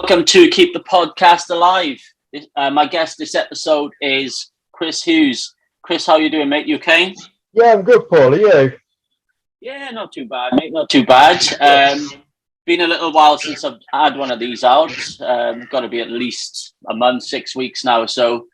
Welcome to Keep the Podcast Alive. My guest this episode is Chris Hughes. Chris, how you doing, mate? You okay? Yeah, I'm good, Paul. Are you? Yeah, not too bad, mate. Not too bad. Been a little while since I've had one of these out. Got to be at least a month, 6 weeks now. So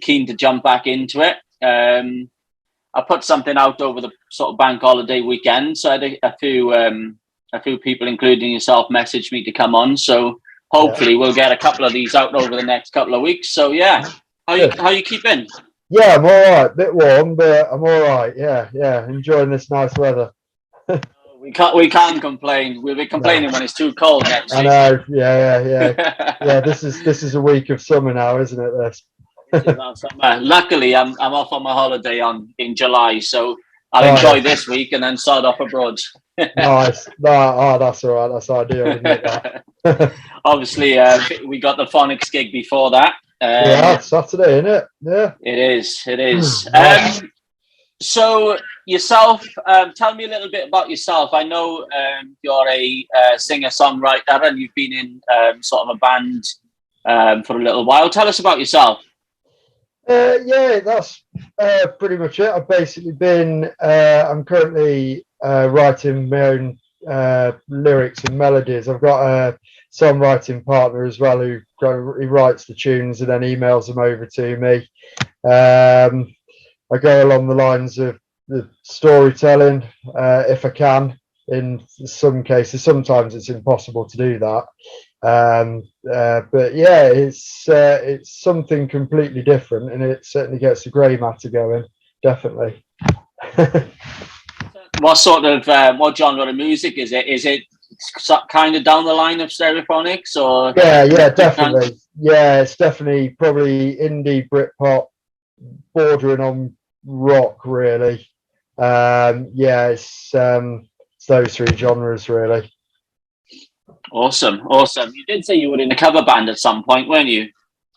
keen to jump back into it. I put something out over the sort of bank holiday weekend. So I had a few people, including yourself, message me to come on. So hopefully we'll get a couple of these out over the next couple of weeks. So yeah, how you keeping? Yeah, I'm all right. Bit warm, but I'm all right. Yeah. Enjoying this nice weather. We can't complain. We'll be complaining when it's too cold next week. I know. Yeah. This is a week of summer now, isn't it? This. Luckily, I'm off on my holiday in July, so I'll enjoy this week and then start off abroad. Nice. That's all right. That's ideal, isn't it? Obviously, we got the Phonics gig before that. Yeah, Saturday, isn't it? Yeah. It is. Nice. So yourself, tell me a little bit about yourself. I know you're a singer-songwriter and you've been in sort of a band for a little while. Tell us about yourself. Yeah, that's pretty much it. I've basically been, I'm currently writing my own lyrics and melodies. I've got a songwriting partner as well who writes the tunes and then emails them over to me. I go along the lines of the storytelling if I can. In some cases, sometimes it's impossible to do that. But yeah, it's something completely different, and it certainly gets the grey matter going. Definitely. What sort of what genre of music is it? Is it kind of down the line of Stereophonics, or? Yeah, definitely. Yeah, it's definitely probably indie Britpop, bordering on rock, really. It's those three genres, really. Awesome. You did say you were in a cover band at some point, weren't you?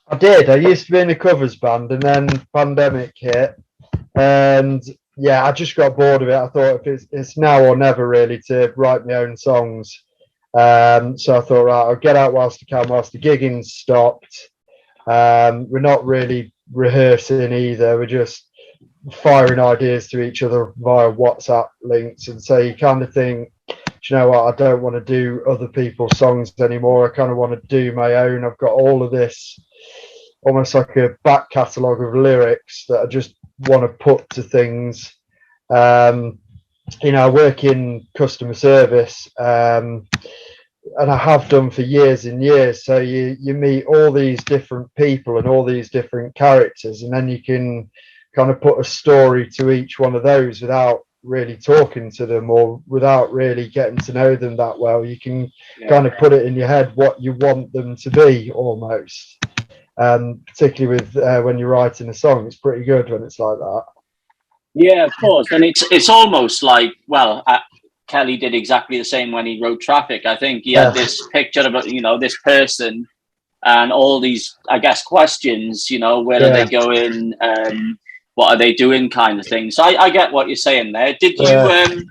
I did. I used to be in a covers band, and then pandemic hit, and yeah, I just got bored of it. I thought if it's now or never, really, to write my own songs. So I thought, right, I'll get out whilst I can, whilst the gigging stopped. We're not really rehearsing either. We're just firing ideas to each other via WhatsApp links, and so you kind of think, you know what, I don't want to do other people's songs anymore. I kind of want to do my own. I've got all of this almost like a back catalogue of lyrics that I just want to put to things. I work in customer service, and I have done for years and years. So you meet all these different people and all these different characters, and then you can kind of put a story to each one of those without really talking to them or without really getting to know them that well. You can kind of put it in your head what you want them to be, almost. Particularly with when you're writing a song, it's pretty good when it's like that. Yeah, of course. And it's almost like, Kelly did exactly the same when he wrote Traffic. I think he had this picture of this person and all these, I guess, questions, where are they going, what are they doing, kind of thing. So I get what you're saying there. Did you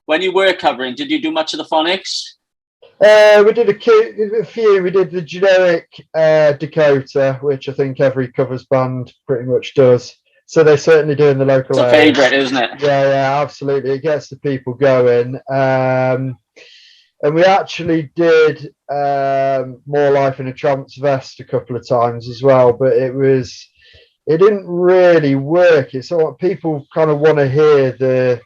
when you were covering, did you do much of the Phonics? We did a few. We did the generic Dakota, which I think every covers band pretty much does. So they certainly do in the local area. It's a favourite, isn't it? Yeah, absolutely. It gets the people going. And we actually did More Life in a Tramp's Vest a couple of times as well, but it didn't really work. It's sort of, people kind of want to hear the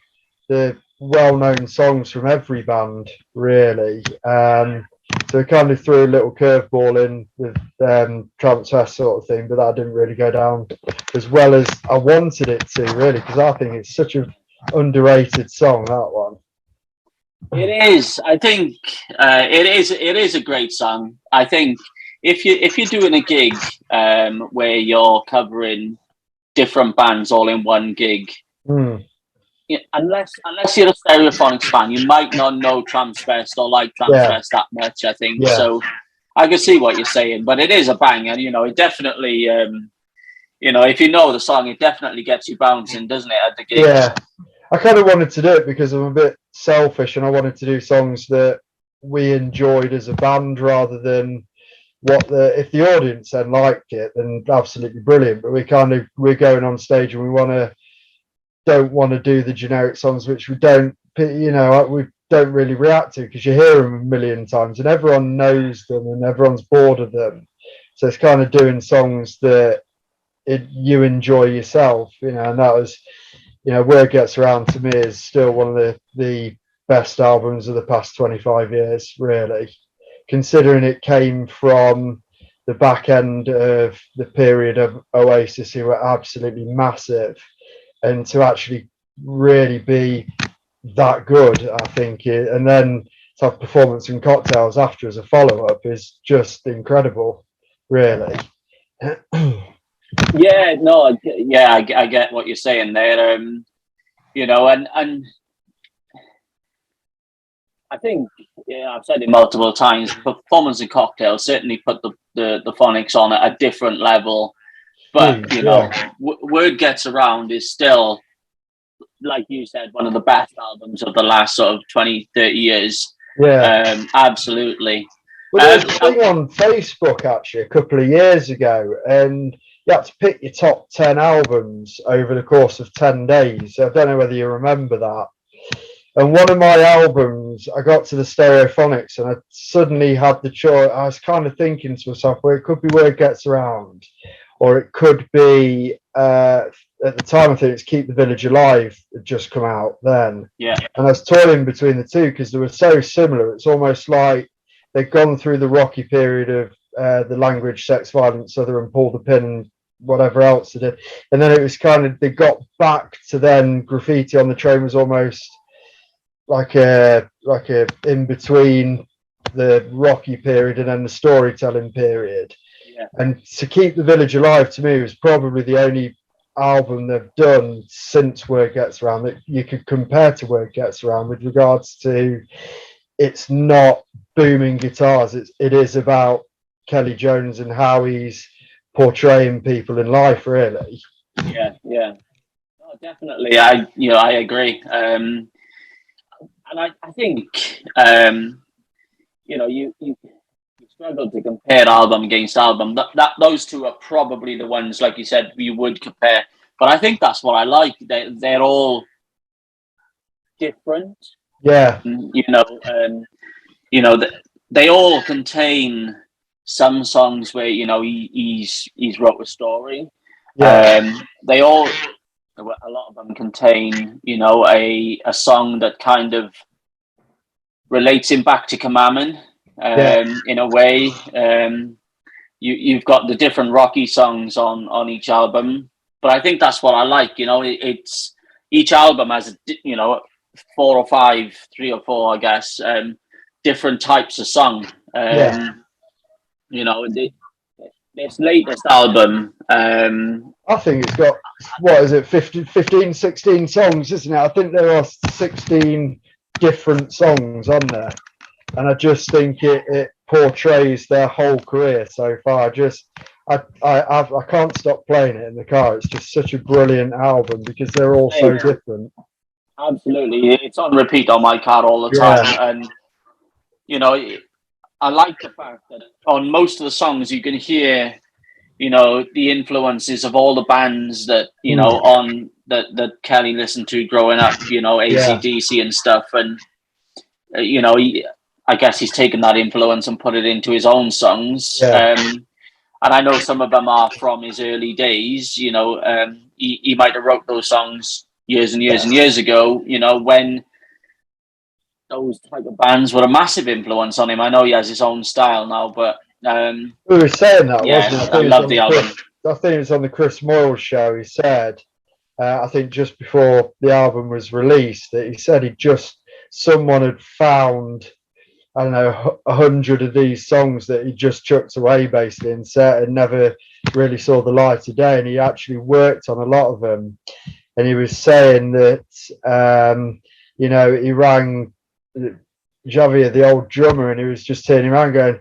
well-known songs from every band, really. So we kind of threw a little curveball in with Tramp's Vest sort of thing, but that didn't really go down as well as I wanted it to, really, because I think it's such an underrated song, that one. It is. I think it is a great song. I think if you're doing a gig where you're covering different bands all in one gig, unless you're a Stereophonics fan, you might not know Tramp's Vest or like Tramp's Vest that much, I think. So I can see what you're saying, but it is a bang, and it definitely if you know the song, it definitely gets you bouncing, doesn't it, at the gig? Yeah, I kind of wanted to do it because I'm a bit selfish, and I wanted to do songs that we enjoyed as a band rather than if the audience then liked it, then absolutely brilliant. But we're going on stage and don't want to do the generic songs which we don't really react to, because you hear them a million times and everyone knows them and everyone's bored of them. So it's kind of doing songs that you enjoy yourself, and that was, Word Gets Around to me is still one of the best albums of the past 25 years, really, considering it came from the back end of the period of Oasis, who were absolutely massive, and to actually really be that good, I think, and then to have Performance and Cocktails after as a follow-up is just incredible, really. Yeah, no, yeah, I get what you're saying there. And I think, I've said it multiple times, Performance and Cocktails certainly put the Phonics on at a different level. But, Word Gets Around is still, like you said, one of the best albums of the last sort of 20, 30 years. Yeah. Absolutely. Well, there was a thing on Facebook actually a couple of years ago, and you had to pick your top 10 albums over the course of 10 days. I don't know whether you remember that. And one of my albums, I got to the Stereophonics and I suddenly had the choice. I was kind of thinking to myself, well, it could be Word Gets Around, or it could be, at the time, I think it's Keep the Village Alive had just come out then. Yeah. And I was toiling between the two because they were so similar. It's almost like they'd gone through the rocky period of the Language, Sex, Violence, Other, and Pull the Pin, and whatever else they did. And then it was kind of, they got back to then Graffiti on the Train was almost like a in between the rocky period and then the storytelling period. Yeah. And To Keep the Village Alive to me was probably the only album they've done since Word Gets Around that you could compare to Word Gets Around with regards to, it's not booming guitars, it is about Kelly Jones and how he's portraying people in life, really. Yeah, no, definitely. I agree. And I think, you struggle to compare album against album. That those two are probably the ones, like you said, you would compare. But I think that's what I like. They're all different. Yeah. They all contain some songs where he's wrote a story. Yeah. A lot of them contain, a song that kind of relates him back to Kamaman, in a way. You've got the different rocky songs on each album, but I think that's what I like. It's each album has 4 or 5, 3 or 4, I guess, different types of song. This latest album, I think it's got, what is it, 15, 16 songs, isn't it? I think there are 16 different songs on there. And I just think it portrays their whole career so far. I can't stop playing it in the car. It's just such a brilliant album because they're all so different. Absolutely. It's on repeat on my car all the time. And, I like the fact that on most of the songs you can hear, the influences of all the bands that, on that Kelly listened to growing up, AC/DC and stuff. And, I guess he's taken that influence and put it into his own songs. And I know some of them are from his early days. He might have wrote those songs years and years and years ago, when those type of bands were a massive influence on him. I know he has his own style now, but we were saying that, wasn't it? I love the album. I think it was on the Chris Moyle show. He said, I think just before the album was released, that he said someone had found, I don't know, 100 of these songs that he just chucked away basically and said and never really saw the light of day. And he actually worked on a lot of them. And he was saying that, he rang Javier, the old drummer, and he was just turning around going,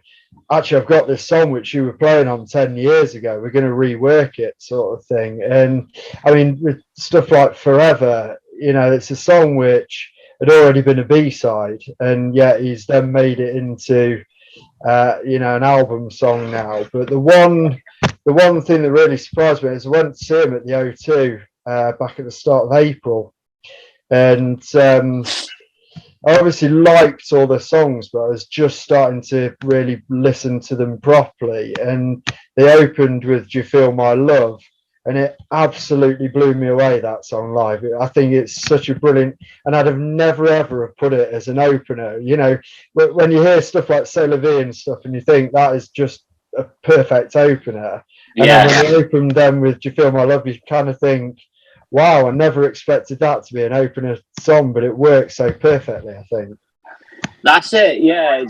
actually, I've got this song which you were playing on 10 years ago. We're going to rework it, sort of thing. And I mean, with stuff like Forever, it's a song which had already been a B-side, and yet he's then made it into an album song now. But the one thing that really surprised me is I went to see him at the O2 back at the start of April, and I obviously liked all the songs, but I was just starting to really listen to them properly. And they opened with "Do You Feel My Love," and it absolutely blew me away, that song live. I think it's such a brilliant, and I'd have never ever have put it as an opener. When you hear stuff like "C'est la vie" and stuff, and you think that is just a perfect opener, and then when you open them with "Do You Feel My Love," you kind of think, wow, I never expected that to be an opener song, but it works so perfectly, I think. That's it, yeah.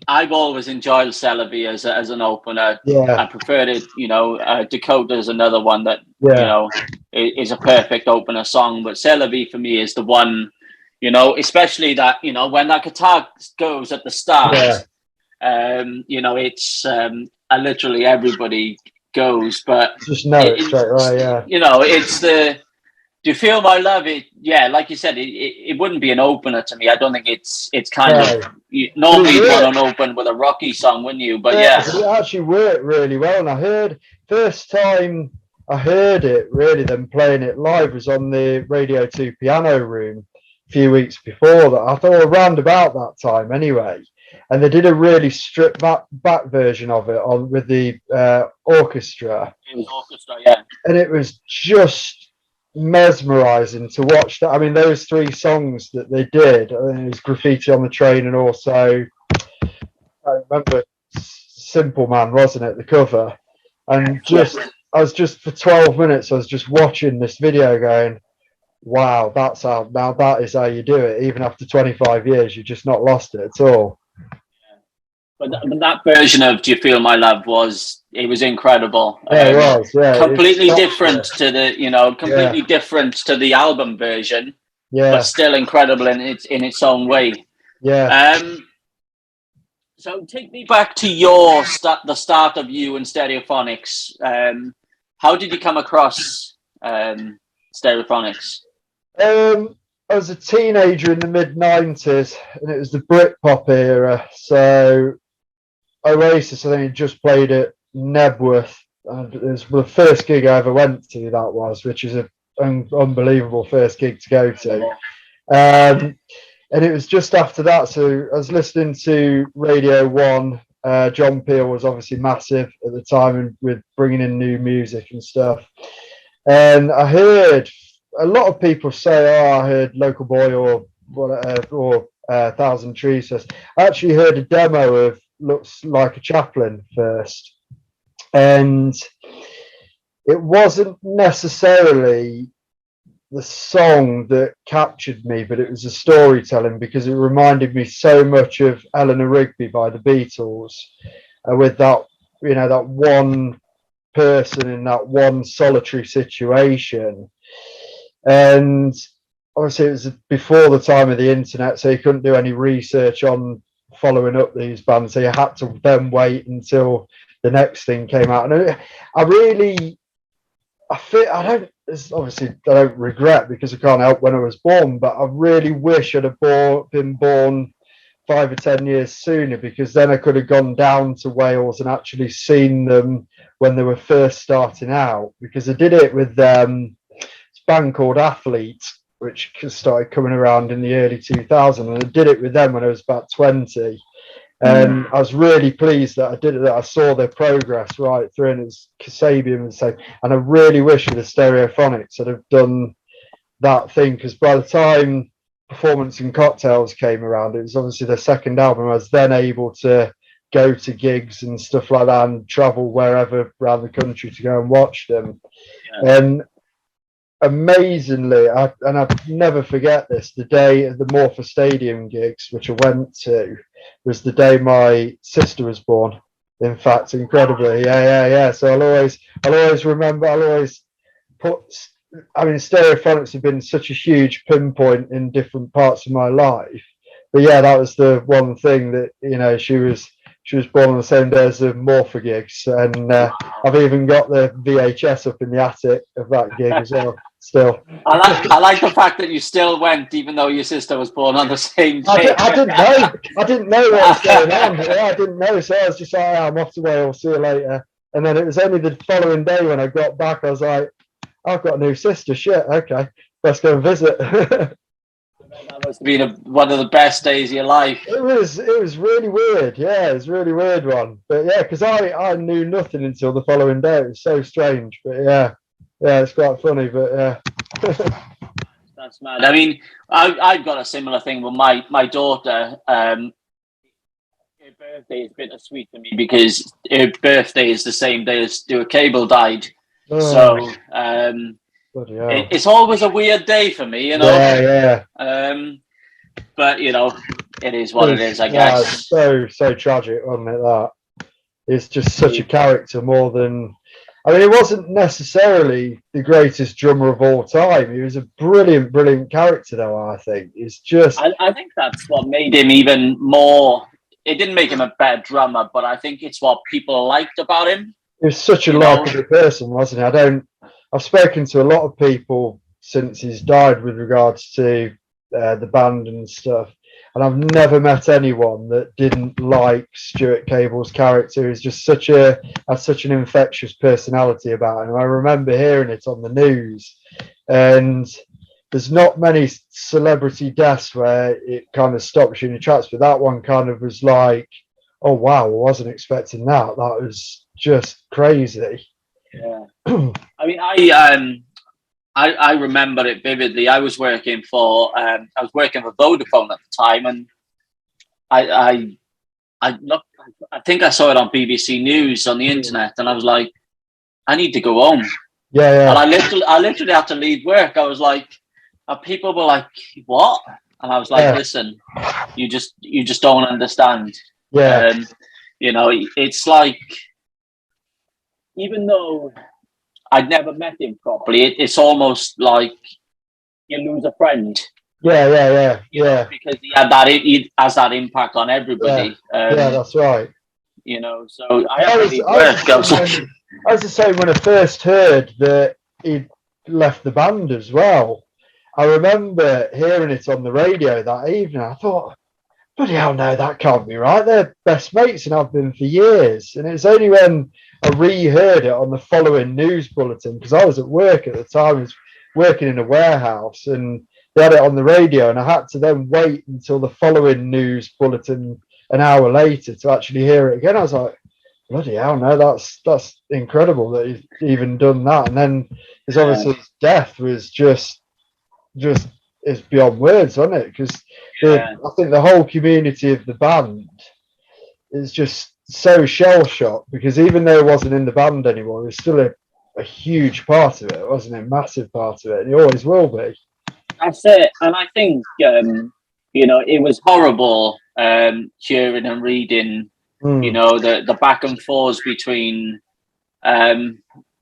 I've always enjoyed Celebi as an opener. Yeah. I preferred it. Dakota is another one that is a perfect opener song. But Celebi for me is the one. Especially that when that guitar goes at the start. It's literally everybody goes, but just know it straight away. Yeah. It's the. Do You Feel My Love? Like you said, it wouldn't be an opener to me. I don't think it's kind of normally you'd want to open with a rocky song, wouldn't you? But it actually worked really well. And I heard first time I heard it really, them playing it live was on the Radio 2 Piano Room a few weeks before that. I thought around about that time anyway. And they did a really stripped back version of it with the orchestra. It was orchestra, yeah. And it was just mesmerizing to watch that. I mean, those three songs that they did, it was Graffiti on the Train, and also I remember Simple Man, wasn't it, the cover? And I was just for 12 minutes I was just watching this video going, wow, that is how you do it. Even after 25 years, you've just not lost it at all. But that version of "Do You Feel My Love" was incredible. Yeah, it was. Yeah, completely different to the different to the album version. Yeah, but still incredible in its own way. Yeah. So take me back to the start of you and Stereophonics. How did you come across Stereophonics? I was a teenager in the mid-90s, and it was the Britpop era. So Oasis, I think, had just played at Nebworth. And it was the first gig I ever went to, that was, which is an unbelievable first gig to go to. And it was just after that. So I was listening to Radio 1. John Peel was obviously massive at the time and with bringing in new music and stuff. And I heard a lot of people say, I heard Local Boy or Thousand Trees first. I actually heard a demo of Looks Like a Chaplain first. And it wasn't necessarily the song that captured me, but it was the storytelling, because it reminded me so much of Eleanor Rigby by the Beatles, with that, that one person in that one solitary situation. And obviously it was before the time of the internet, so you couldn't do any research on following up these bands, so you had to then wait until the next thing came out. And I don't regret, because I can't help when I was born, but I really wish I'd have been born 5 or 10 years sooner, because then I could have gone down to Wales and actually seen them when they were first starting out, because I did it with this band called Athlete, which started coming around in the early 2000s, and I did it with them when I was about 20. And I was really pleased that I did it, that I saw their progress right through, and it's Kasabian and so. And I really wish with the Stereophonics I'd have done that thing, because by the time Performance and Cocktails came around, it was obviously their second album. I was then able to go to gigs and stuff like that and travel wherever around the country to go and watch them. Yeah. And amazingly, I'll never forget this, the day of the Morpher Stadium gigs, which I went to, was the day my sister was born. In fact, incredibly, yeah. So I'll always remember. Stereophonics have been such a huge pinpoint in different parts of my life. But yeah, that was the one thing that she was she was born on the same day as the Morpher gigs, and I've even got the VHS up in the attic of that gig as well. Still, I like the fact that you still went, even though your sister was born on the same day. I didn't know what was going on. Yeah, I didn't know, so I was just like, I'm off to Wales. See you later. And then it was only the following day when I got back, I was like, I've got a new sister. Shit, okay, let's go and visit. That must have been one of the best days of your life. It was really weird. Yeah, it was a really weird one. But yeah, because I knew nothing until the following day. It was so strange. But yeah, it's quite funny. But yeah. That's mad. I mean, I've got a similar thing with my daughter. Her birthday is bittersweet for me because her birthday is the same day as Stuart Cable died. Oh. So it's always a weird day for me, you know. Yeah. But you know, it is what it is, I guess. So tragic, wasn't it? That it's just such a character more than. I mean, he wasn't necessarily the greatest drummer of all time. He was a brilliant character, though. I think it's just. I think that's what made him even more. It didn't make him a better drummer, but I think it's what people liked about him. He was such a likable person, wasn't he? I've spoken to a lot of people since he's died with regards to the band and stuff, and I've never met anyone that didn't like Stuart Cable's character. He's just had such an infectious personality about him. I remember hearing it on the news, and there's not many celebrity deaths where it kind of stops you in your tracks, but that one kind of was like, oh wow, I wasn't expecting that. That was just crazy. Yeah. I mean, I remember it vividly. I was working for Vodafone at the time, and I think I saw it on BBC News on the internet, and I was like, I need to go home. Yeah. And I literally had to leave work. I was like, and people were like, what? And I was like, listen, you just don't understand. Yeah. You know, it's like, even though I'd never met him properly, it's almost like you lose a friend. Yeah. Because he has that impact on everybody. Yeah, that's right. You know, so I was the same when I first heard that he'd left the band as well. I remember hearing it on the radio that evening. I thought, bloody hell, no, that can't be right. They're best mates and I've been for years. And it's only when I reheard it on the following news bulletin, because I was at work at the time, I was working in a warehouse, and they had it on the radio, and I had to then wait until the following news bulletin an hour later to actually hear it again. I was like, bloody hell, no, that's incredible that he's even done that. And then his obviously his death was just it's beyond words, isn't it? Because I think the whole community of the band is just so shell shocked, because even though he wasn't in the band anymore, he was still a huge part of it, wasn't it? A massive part of it, and he always will be. That's it. And I think you know, it was horrible hearing and reading you know, the back and forth between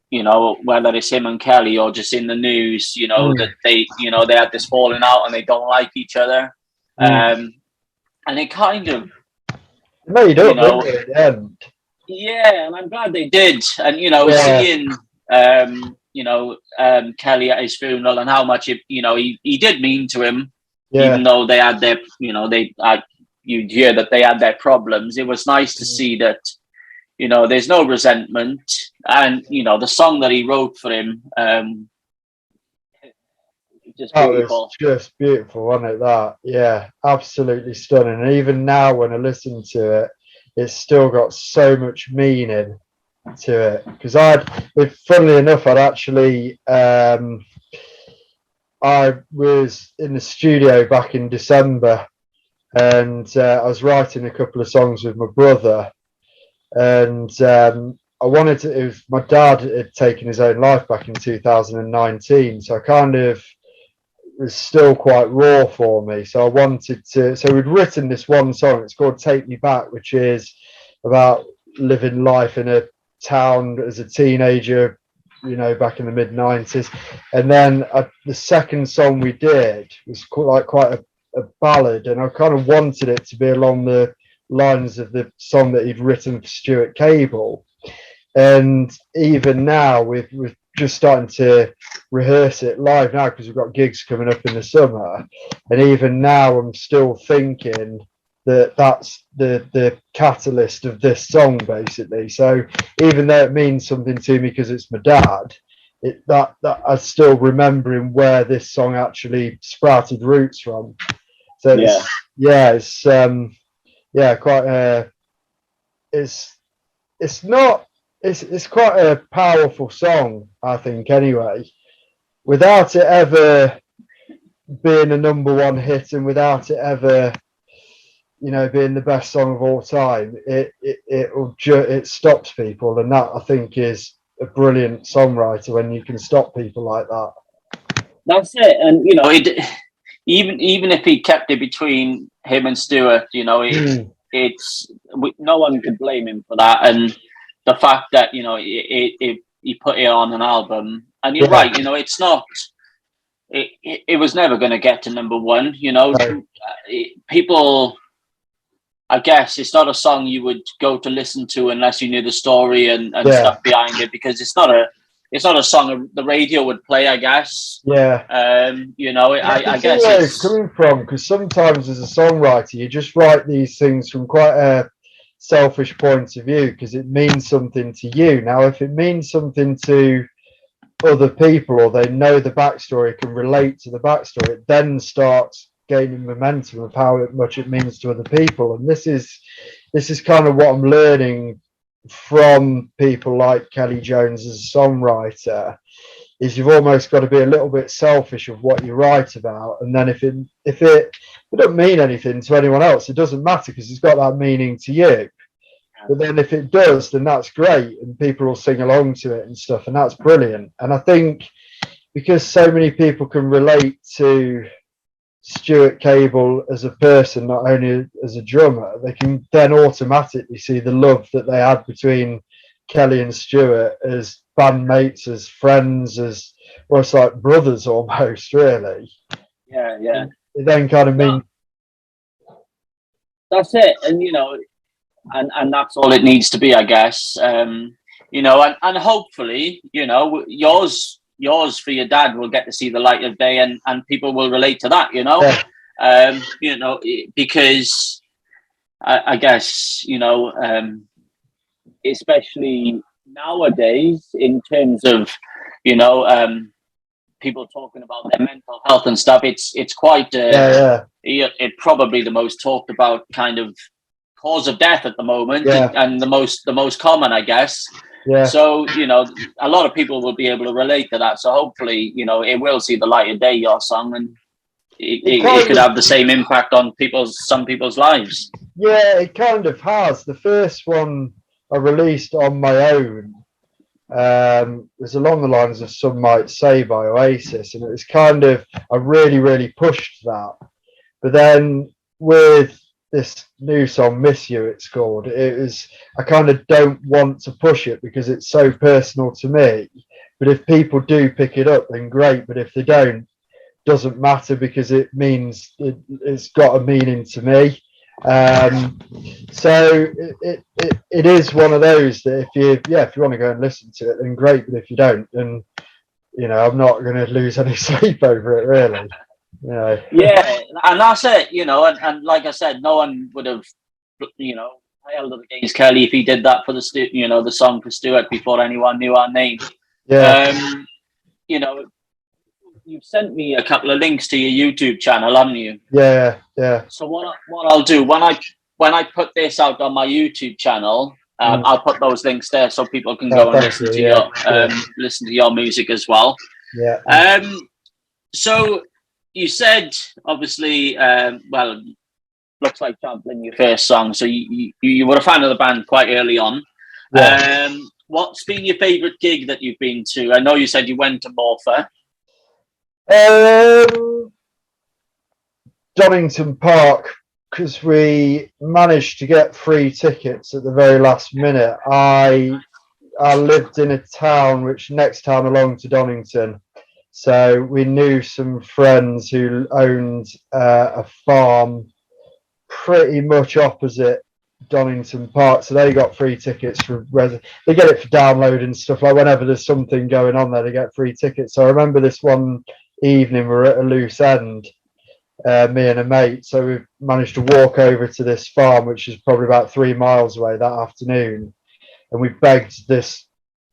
you know, whether it's him and Kelly or just in the news, you know, that they had this falling out and they don't like each other. And it kind of made up, didn't it, at the end? Yeah, and I'm glad they did. And you know, seeing Kelly at his funeral and how much he did mean to him, even though they had their you'd hear that they had their problems. It was nice to see that, you know, there's no resentment, and you know, the song that he wrote for him, just beautiful. Was just beautiful, wasn't it? That, absolutely stunning. And even now, when I listen to it, it's still got so much meaning to it. Because funnily enough, I'd actually, I was in the studio back in December, and I was writing a couple of songs with my brother. And I wanted to. It was, my dad had taken his own life back in 2019, so I kind of was still quite raw for me. So I wanted to. So we'd written this one song. It's called "Take Me Back," which is about living life in a town as a teenager, you know, back in the mid 90s. And then the second song we did was quite a ballad, and I kind of wanted it to be along the lines of the song that he'd written for Stuart Cable. And even now, we're just starting to rehearse it live now because we've got gigs coming up in the summer. And even now, I'm still thinking that that's the catalyst of this song, basically. So even though it means something to me because it's my dad, that I'm still remembering where this song actually sprouted roots from. So it's quite it's not it's quite a powerful song, I think, anyway, without it ever being a number one hit and without it ever, being the best song of all time. It stops people, and that, I think, is a brilliant songwriter, when you can stop people like that. That's it. And even if he kept it between him and Stuart, it's no one could blame him for that. And the fact that he put it on an album, and you're right, it's not. It was never going to get to number one. People, I guess, it's not a song you would go to listen to unless you knew the story and stuff behind it, because it's not a song the radio would play, I guess. Yeah. I guess where it's coming from, because sometimes as a songwriter, you just write these things from quite a selfish point of view because it means something to you. Now, if it means something to other people, or they know the backstory, can relate to the backstory, it then starts gaining momentum of how much it means to other people. And this is kind of what I'm learning from people like Kelly Jones as a songwriter, is you've almost got to be a little bit selfish of what you write about, and then if it don't mean anything to anyone else, it doesn't matter because it's got that meaning to you. But then if it does, then that's great, and people will sing along to it and stuff, and that's brilliant. And I think because so many people can relate to Stuart Cable as a person, not only as a drummer, they can then automatically see the love that they had between Kelly and Stuart as bandmates, as friends, as almost like brothers almost, really. Yeah. It then kind of means that's it. And that's all it needs to be, I guess. And hopefully, yours for your dad will get to see the light of day, and people will relate to that, because I guess, especially nowadays, in terms of, people talking about their mental health and stuff, it's quite, it probably the most talked about kind of cause of death at the moment, and the most common, I guess. So a lot of people will be able to relate to that, so hopefully it will see the light of day, your song, and it could have the same impact on some people's lives. It kind of has. The first one I released on my own was along the lines of Some Might Say by Oasis, and it was kind of, I really, really pushed that. But then with this new song, Miss You, it's called, I kind of don't want to push it because it's so personal to me. But if people do pick it up, then great. But if they don't, doesn't matter, because it means it's got a meaning to me. So it is one of those that if you want to go and listen to it, then great. But if you don't, then I'm not going to lose any sleep over it, really. Yeah, and that's it. And like I said, no one would have held it against Kelly if he did that for the song for Stuart before anyone knew our name. You've sent me a couple of links to your YouTube channel, haven't you? Yeah. So what I'll do when I put this out on my YouTube channel, I'll put those links there so people can go and listen to your music as well. Yeah. So you said, obviously, looks like Champlin, your first song. So you were a fan of the band quite early on. Yeah. What's been your favourite gig that you've been to? I know you said you went to Morpher. Donington Park, because we managed to get free tickets at the very last minute. I lived in a town which next town along to Donington, so we knew some friends who owned a farm pretty much opposite Donington Park, so they got free tickets for they get it for download and stuff. Like whenever there's something going on there, they get free tickets. So I remember this one evening we were at a loose end, me and a mate. So we managed to walk over to this farm, which is probably about 3 miles away that afternoon, and we begged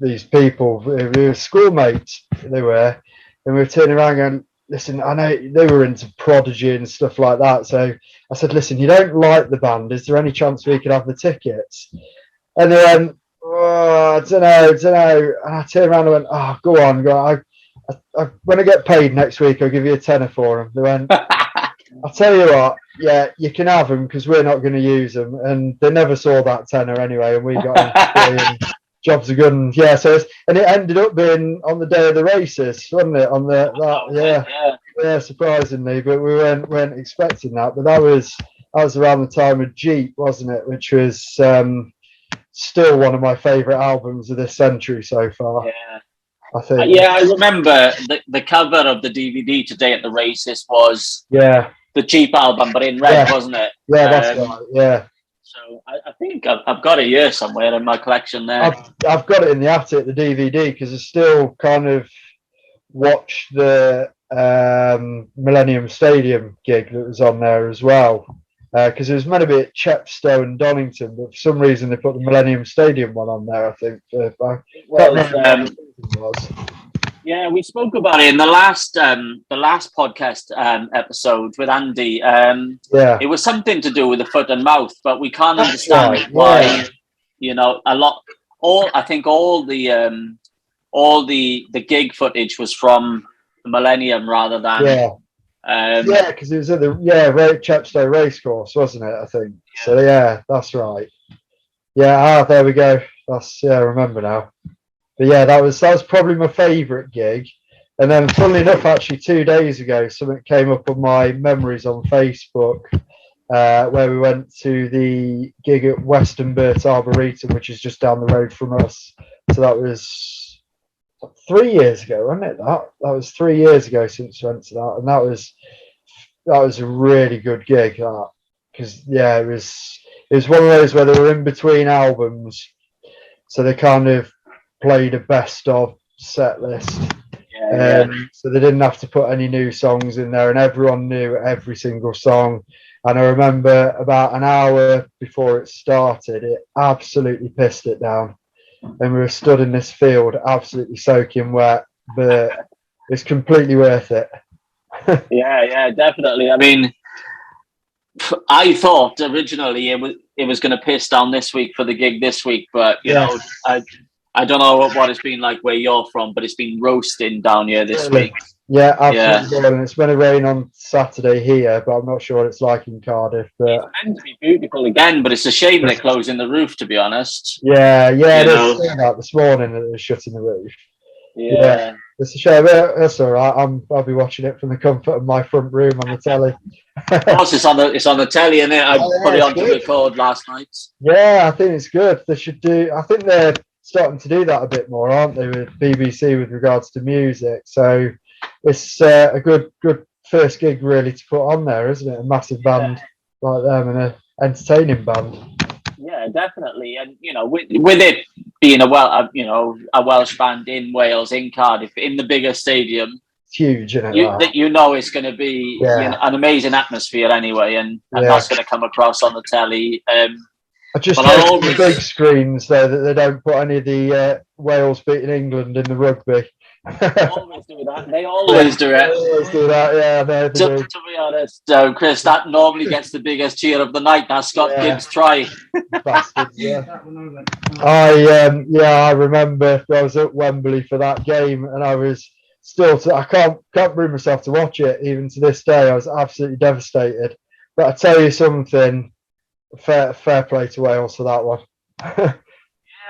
these people, they were schoolmates, they were, and we were turning around going, listen, I know they were into Prodigy and stuff like that. So I said, listen, you don't like the band. Is there any chance we could have the tickets? And they went, oh, I don't know. And I turned around and went, oh, go on. When I get paid next week, I'll give you a tenner for them. They went, I'll tell you what, yeah, you can have them because we're not going to use them. And they never saw that tenner anyway, and we got them. Jobs are good, and yeah. So and it ended up being on the day of the races, wasn't it? On yeah, surprisingly, but we weren't expecting that. But that was around the time of Jeep, wasn't it? Which was still one of my favourite albums of this century so far. Yeah, I think. Yeah, I remember the cover of the DVD today at the races was the Jeep album, but in red, wasn't it? Yeah, that's right. Yeah. So I think I've got it here somewhere in my collection there. I've got it in the attic, the DVD, because I still kind of watched the Millennium Stadium gig that was on there as well. Because it was meant to be at Chepstow and Donington, but for some reason they put the Millennium Stadium one on there, I think. Yeah, we spoke about it in the last podcast episode with Andy. It was something to do with the foot and mouth, but we can't understand why. You know, I think all the gig footage was from the Millennium rather than because it was at the Chepstow Racecourse, wasn't it? I think so. Yeah, that's right. Yeah, there we go. I remember now. But yeah, that was probably my favourite gig. And then, funnily enough, actually 2 days ago, something came up on my memories on Facebook, where we went to the gig at Western Burt Arboretum, which is just down the road from us. So that was 3 years ago, wasn't it? That was 3 years ago since we went to that, and that was a really good gig. Because it was one of those where they were in between albums, so they kind of played a best of set list, so they didn't have to put any new songs in there, and everyone knew every single song. And I remember about an hour before it started, it absolutely pissed it down, and we were stood in this field absolutely soaking wet, but it's completely worth it. yeah, definitely. I mean, I thought originally it was going to piss down this week for the gig this week, but you know, I don't know what it's been like where you're from, but it's been roasting down here this week. Yeah, absolutely. Yeah. And it's going to rain on Saturday here, but I'm not sure what it's like in Cardiff. But it's meant to be beautiful again, but it's a shame they're closing the roof, to be honest. Yeah, it is. That this morning that they're shutting the roof. Yeah. It's a shame. That's all right. I'll be watching it from the comfort of my front room on the telly. Of course, it's on the telly, isn't it? I put it on to record last night. Yeah, I think it's good. They should do. I think they're starting to do that a bit more, aren't they, with BBC with regards to music? So it's a good first gig really to put on there, isn't it? A massive band like them and an entertaining band. Yeah, definitely. And you know, with it being a Welsh band in Wales, in Cardiff, in the bigger stadium, it's huge, isn't it? You know, it's going to be an amazing atmosphere anyway, and that's going to come across on the telly. I just hope the big screens though that they don't put any of the Wales beating England in the rugby. They always do that. They always do it. They always do that. Yeah, to be honest, Chris, that normally gets the biggest cheer of the night. That Scott Gibbs try. Bastards, I remember I was at Wembley for that game, and I was still. I can't bring myself to watch it even to this day. I was absolutely devastated. But I tell you something. Fair play to Wales for that one.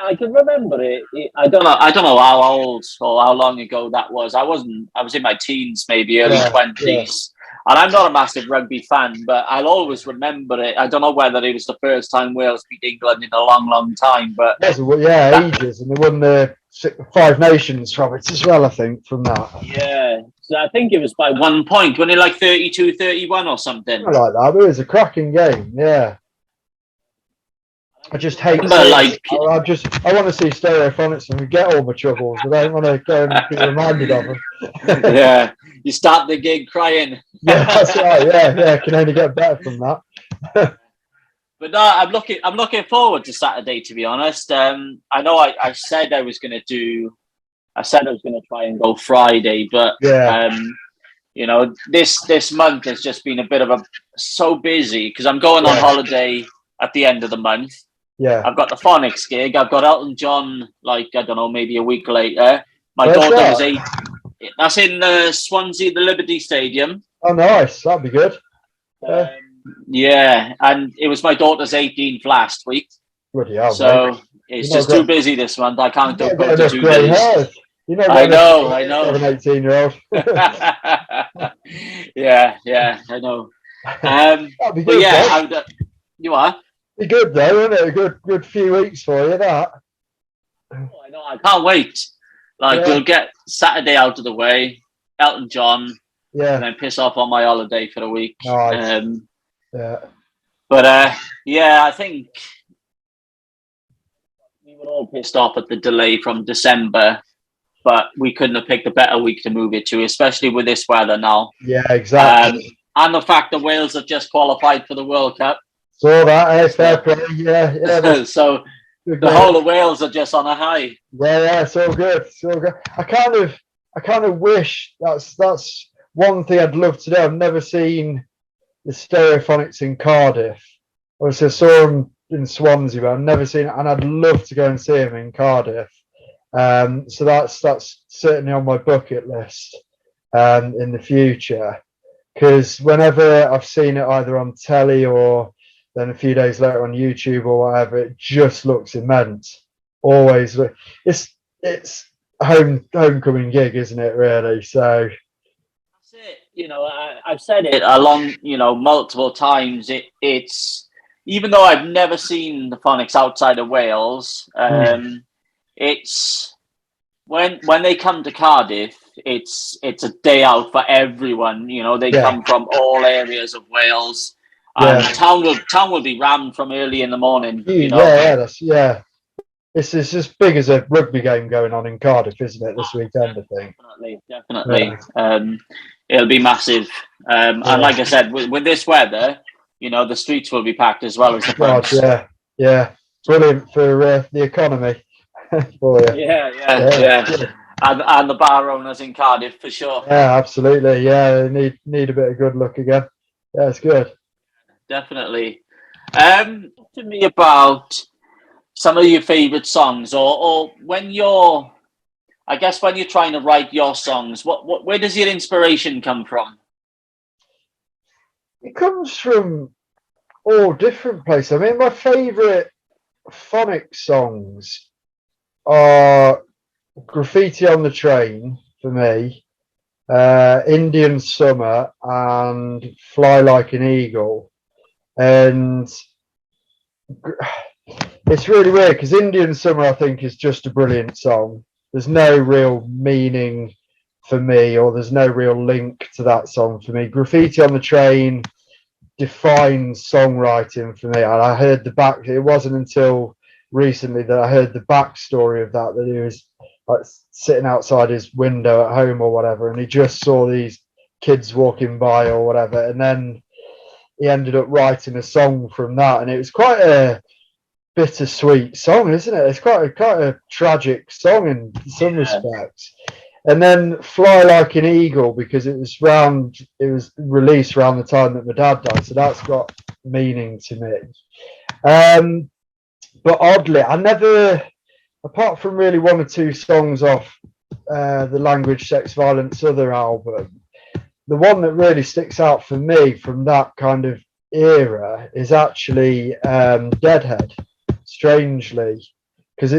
I can remember it. I don't know how old or how long ago that was. I was in my teens, maybe early 20s. And I'm not a massive rugby fan, but I'll always remember it. I don't know whether it was the first time Wales beat England in a long, long time, but ages, and they won the Five Nations from it as well, I think, from that. Yeah, so I think it was by 1 point, wasn't it, like 32-31 or something? Like that, but it was a cracking game, yeah. I just hate Remember, like, I want to see Stereophonics and forget all my troubles. I don't want to go and be reminded of them. yeah, you start the gig crying. Yeah, that's right. Yeah, can only get better from that. But no, I'm looking forward to Saturday. To be honest, I know I said I was going to try and go Friday, but Yeah, you know, this month has just been a bit of so busy because I'm going on yeah, holiday at the end of the month. yeah. I've got the Phonics gig. I've got Elton John, like, I don't know, maybe a week later. My Where's daughter was that? 8. That's in Swansea, the Liberty Stadium. Oh, nice. That'd be good. Yeah, and it was my daughter's 18th last week. Bloody hell, So mate. it's just too busy this month. I can't You're go not to getting enough 2 grey days. hairs. You're not I getting know. an 18-year-old. yeah, I know. That'd be But good, yeah, though. you are. Be good though, isn't it? A good few weeks for you, that. Oh, I know. I can't wait. Like, Yeah. we'll get Saturday out of the way, Elton John, Yeah. and then piss off on my holiday for a week. Nice. Yeah. But yeah, I think we were all pissed off at the delay from December, but we couldn't have picked a better week to move it to, especially with this weather now. Yeah, exactly. And the fact that Wales have just qualified for the World Cup. Saw that, fair play. Yeah. So the whole of Wales are just on a high. Yeah, it's all good. I kind of wish that's one thing I'd love to do. I've never seen the Stereophonics in Cardiff. Obviously, I saw them in Swansea, but I've never seen it, and I'd love to go and see them in Cardiff. So that's certainly on my bucket list in the future. Because whenever I've seen it either on telly or then a few days later on YouTube or whatever, it just looks immense. Always, it's a homecoming gig, isn't it? Really. So that's it. You know, I've said it along, multiple times. It's even though I've never seen the Phonics outside of Wales, it's when they come to Cardiff, it's a day out for everyone. You know, they come from all areas of Wales, and town will be rammed from early in the morning. You know? It's as big as a rugby game going on in Cardiff, isn't it? This weekend, I think. Definitely. It'll be massive. And like I said, with this weather, the streets will be packed as well as the pubs. Yeah, brilliant for the economy. For you. Yeah. And the bar owners in Cardiff for sure. Yeah, absolutely. Yeah, need a bit of good luck again. Yeah, it's good. Definitely. Talk to me about some of your favourite songs, or when you're trying to write your songs, where does your inspiration come from? It comes from all different places. I mean, my favourite phonic songs are Graffiti on the Train for me, Indian Summer, and Fly Like an Eagle. And it's really weird because Indian Summer, I think, is just a brilliant song. There's no real meaning for me, or there's no real link to that song for me. Graffiti on the Train defines songwriting for me. And I heard it wasn't until recently that I heard the backstory of that he was like sitting outside his window at home or whatever, and he just saw these kids walking by or whatever, and then he ended up writing a song from that, and it was quite a bittersweet song, isn't it? It's quite a tragic song in some respects. And then Fly Like an Eagle, because it was released around the time that my dad died, so that's got meaning to me. But oddly, I never, apart from really one or two songs off the Language, Sex, Violence, Other album, the one that really sticks out for me from that kind of era is actually Deadhead, strangely, because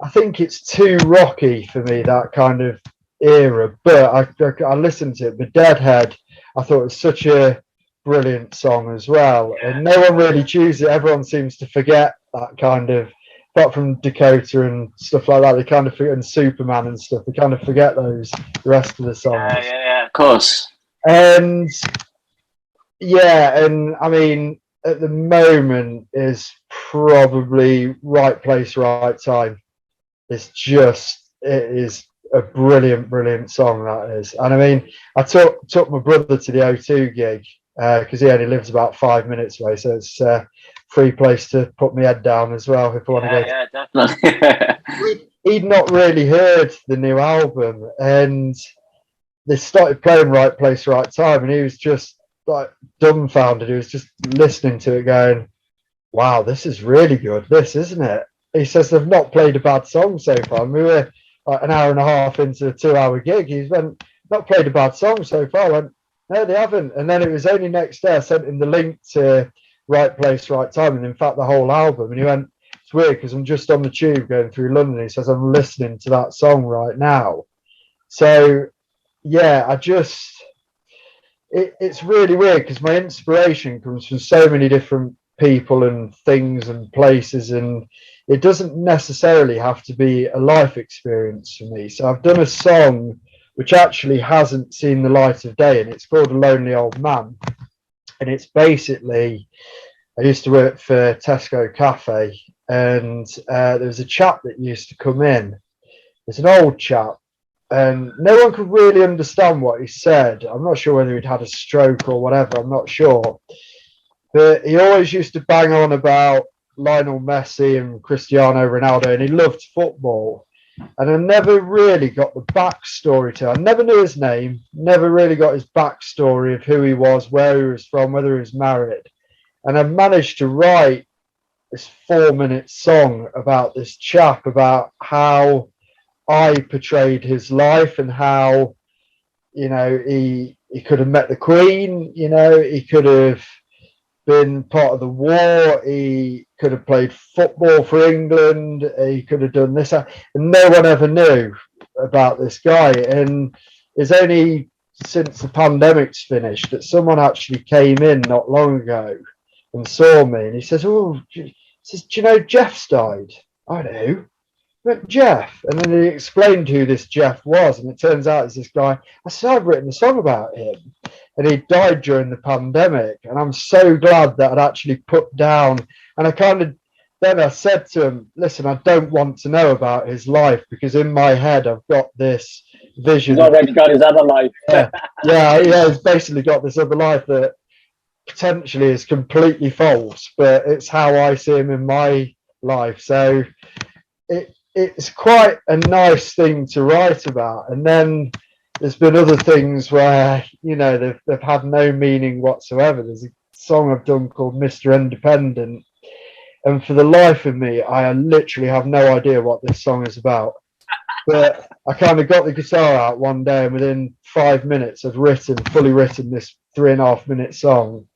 I think it's too rocky for me, that kind of era, but I listened to it. But Deadhead, I thought it was such a brilliant song as well, and no one really chooses it. Everyone seems to forget that kind of, apart from Dakota and stuff like that, they kind of forget, and Superman and stuff, they kind of forget the rest of the songs. Yeah, of course. And I mean, at the moment is probably Right Place, Right Time. It is a brilliant song, that is. And I mean, I took my brother to the O2 gig because he only lives about 5 minutes away, so it's a free place to put my head down as well if I want to go. Yeah, definitely. He'd not really heard the new album, and they started playing Right Place, Right Time, and he was just like dumbfounded. He was just listening to it, going, "Wow, this is really good. This, isn't it?" He says they've not played a bad song so far. And we were like an hour and a half into a 2 hour gig. He's went, "Not played a bad song so far." I went, "No, they haven't." And then it was only next day I sent him the link to Right Place, Right Time, and in fact the whole album. And he went, "It's weird because I'm just on the tube going through London." He says, "I'm listening to that song right now." So yeah, it's really weird because my inspiration comes from so many different people and things and places, and it doesn't necessarily have to be a life experience for me. So I've done a song which actually hasn't seen the light of day, and it's called A Lonely Old Man. And it's basically, I used to work for Tesco Cafe, and there was a chap that used to come in. It's an old chap, and no one could really understand what he said. I'm not sure whether he'd had a stroke or whatever, I'm not sure. But he always used to bang on about Lionel Messi and Cristiano Ronaldo, and he loved football. And I never really got the backstory to it. I never knew his name, never really got his backstory of who he was, where he was from, whether he was married. And I managed to write this 4 minute song about this chap, about how I portrayed his life and how, he could have met the Queen, he could have been part of the war, he could have played football for England, he could have done this, and no one ever knew about this guy. And it's only since the pandemic's finished that someone actually came in not long ago and saw me, and he says, "Oh, do you know Jeff's died?" "I know." "But Jeff," and then he explained who this Jeff was, and it turns out it's this guy. I said, "I've written a song about him, and he died during the pandemic." And I'm so glad that I'd actually put down, and then I said to him, "Listen, I don't want to know about his life because in my head I've got this vision." He's already got his other life. Yeah, he's basically got this other life that potentially is completely false, but it's how I see him in my life. So it's quite a nice thing to write about. And then there's been other things where they've had no meaning whatsoever. There's a song I've done called Mr. Independent, and for the life of me I literally have no idea what this song is about. But I kind of got the guitar out one day, and within 5 minutes I've fully written this 3.5 minute song.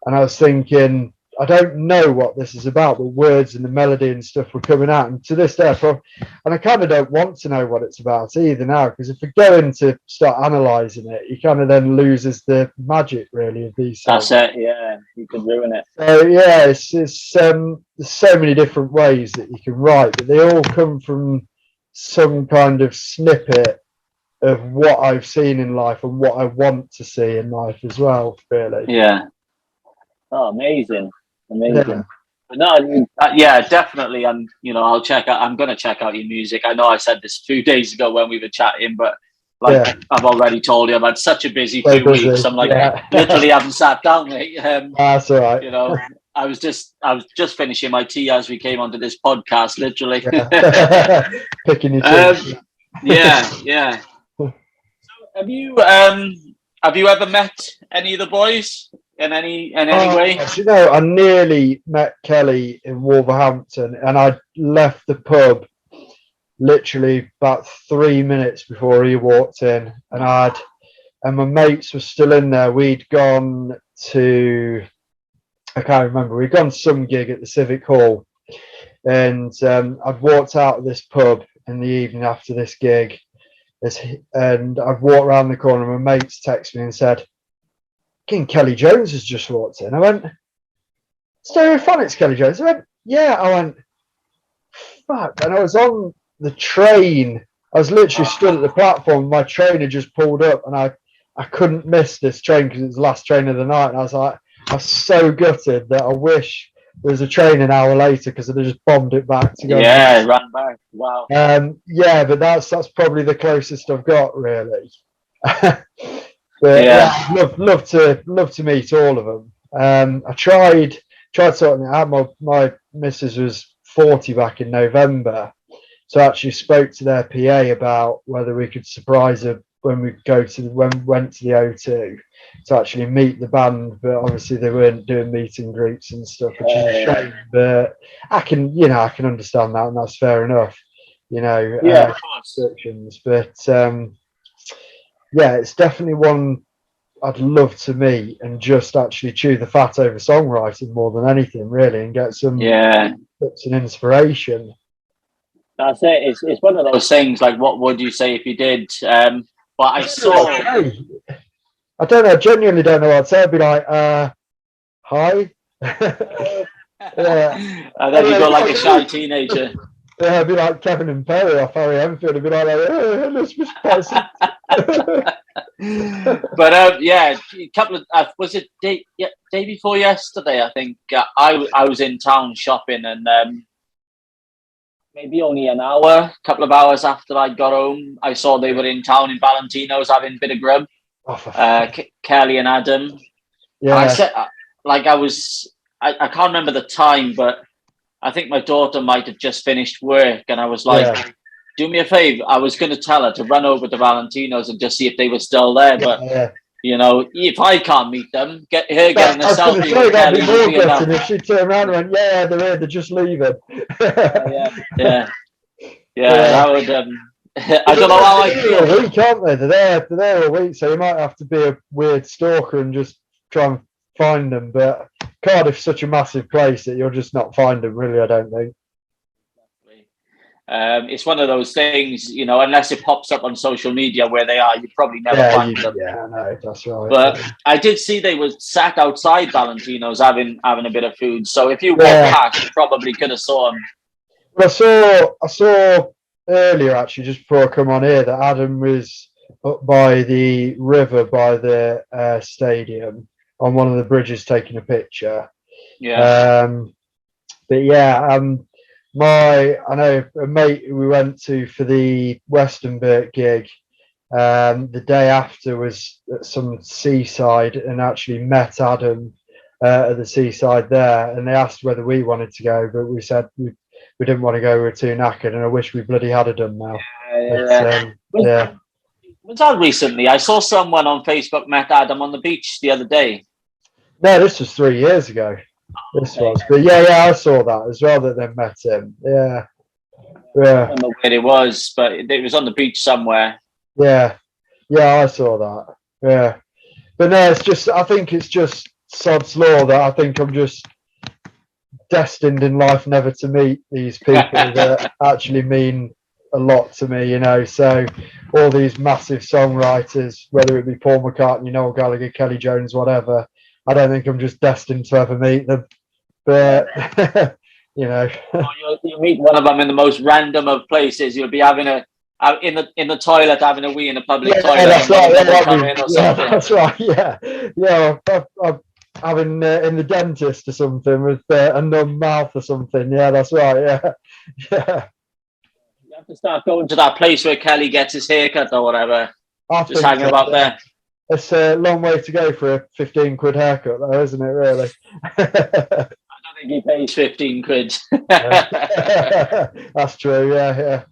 And I was thinking, I don't know what this is about, but words and the melody and stuff were coming out. And to this day, and I kind of don't want to know what it's about either now, because if we go in to start analysing it, you kind of then loses the magic, really, of these songs. That's it, yeah. You could ruin it. So, yeah, there's so many different ways that you can write, but they all come from some kind of snippet of what I've seen in life and what I want to see in life as well, really. Yeah. Oh, amazing. Yeah. But no, yeah, definitely. And I'm going to check out your music. I know I said this 2 days ago when we were chatting, but I've already told you, I've had such a busy few weeks. I'm like, literally haven't sat down, mate. That's all right. I was just finishing my tea as we came onto this podcast, literally. Picking your tea. Yeah. So have you ever met any of the boys in any way? I nearly met Kelly in Wolverhampton, and I left the pub literally about 3 minutes before he walked in, and my mates were still in there. We'd gone to, I can't remember, we'd gone to some gig at the Civic Hall, and I'd walked out of this pub in the evening after this gig, and I'd walked around the corner, and my mates texted me and said, "King Kelly Jones has just walked in." I went, "Stereophonics Kelly Jones?" I went, "Yeah." I went, "Fuck." And I was on the train. I was literally stood at the platform. My train had just pulled up, and I couldn't miss this train because it was the last train of the night. And I was like, I'm so gutted that I wish there was a train an hour later because I'd have just bombed it back to go. Yeah, run back. Wow. Yeah, but that's probably the closest I've got really. But yeah, love to meet all of them. I tried sorting it out. My missus was 40 back in November, so I actually spoke to their PA about whether we could surprise her when we went to the O2 to actually meet the band, but obviously they weren't doing meet and greets and stuff, which is a shame. But I can understand that, and that's fair enough. Of course. Restrictions, but yeah, it's definitely one I'd love to meet and just actually chew the fat over songwriting more than anything, really, and get some tips and inspiration. That's it. It's one of Those things like, what would you say if you did? But I saw. I don't know. I genuinely don't know what I'd say. I'd be like, hi. Yeah. And then you go like a shy teenager. Yeah, I'd be like Kevin and Perry off Harry Enfield. I'd be like, let's just pass it. But yeah, a couple of was it day before yesterday? I think I was in town shopping, and maybe only an hour, a couple of hours after I got home, I saw they were in town in Valentino's having a bit of grub. Kelly and Adam. Yeah. And I said, I can't remember the time, but I think my daughter might have just finished work, and I was like, do me a favor. I was going to tell her to run over to Valentino's and just see if they were still there. But, if I can't meet them, get her getting a selfie with Kelly. If she turned around and went, they're here, they're just leaving. Yeah, that would... I don't know how I feel. A week, aren't they? They're there a week, so you might have to be a weird stalker and just try and find them. But Cardiff's such a massive place that you'll just not find them, really, I don't think. It's one of those things, unless it pops up on social media where they are, you probably never find them. Yeah, I know, that's right. But I did see they were sat outside Valentino's having a bit of food. So if you walk past, you probably could have saw them. Well, I saw earlier, actually, just before I come on here, that Adam was up by the river by the stadium on one of the bridges taking a picture. Yeah. But yeah, I know a mate we went to for the Westernburt gig. The day after was at some seaside and actually met Adam at the seaside there, and they asked whether we wanted to go, but we said we didn't want to go. We were too knackered, and I wish we bloody had done now. Was that recently? I saw someone on Facebook met Adam on the beach the other day. No, this was 3 years ago. But I saw that as well, that they met him. I don't know where it was, but it was on the beach somewhere. Yeah, I saw that. But no, I think it's just sod's law that I think I'm just destined in life never to meet these people that actually mean a lot to me, So all these massive songwriters, whether it be Paul McCartney, Noel Gallagher, Kelly Jones, whatever, I don't think I'm just destined to ever meet them. But you'll meet one of them in the most random of places. You'll be having in the toilet, having a wee in a public toilet. That's right. That's right. Yeah. I'm having in the dentist or something with a numb mouth or something. Yeah, that's right. Yeah. You have to start going to that place where Kelly gets his haircut or whatever. Just hanging about there. It's a long way to go for a 15 quid haircut, though, isn't it? Really. I don't think he pays 15 quid. That's true. Yeah.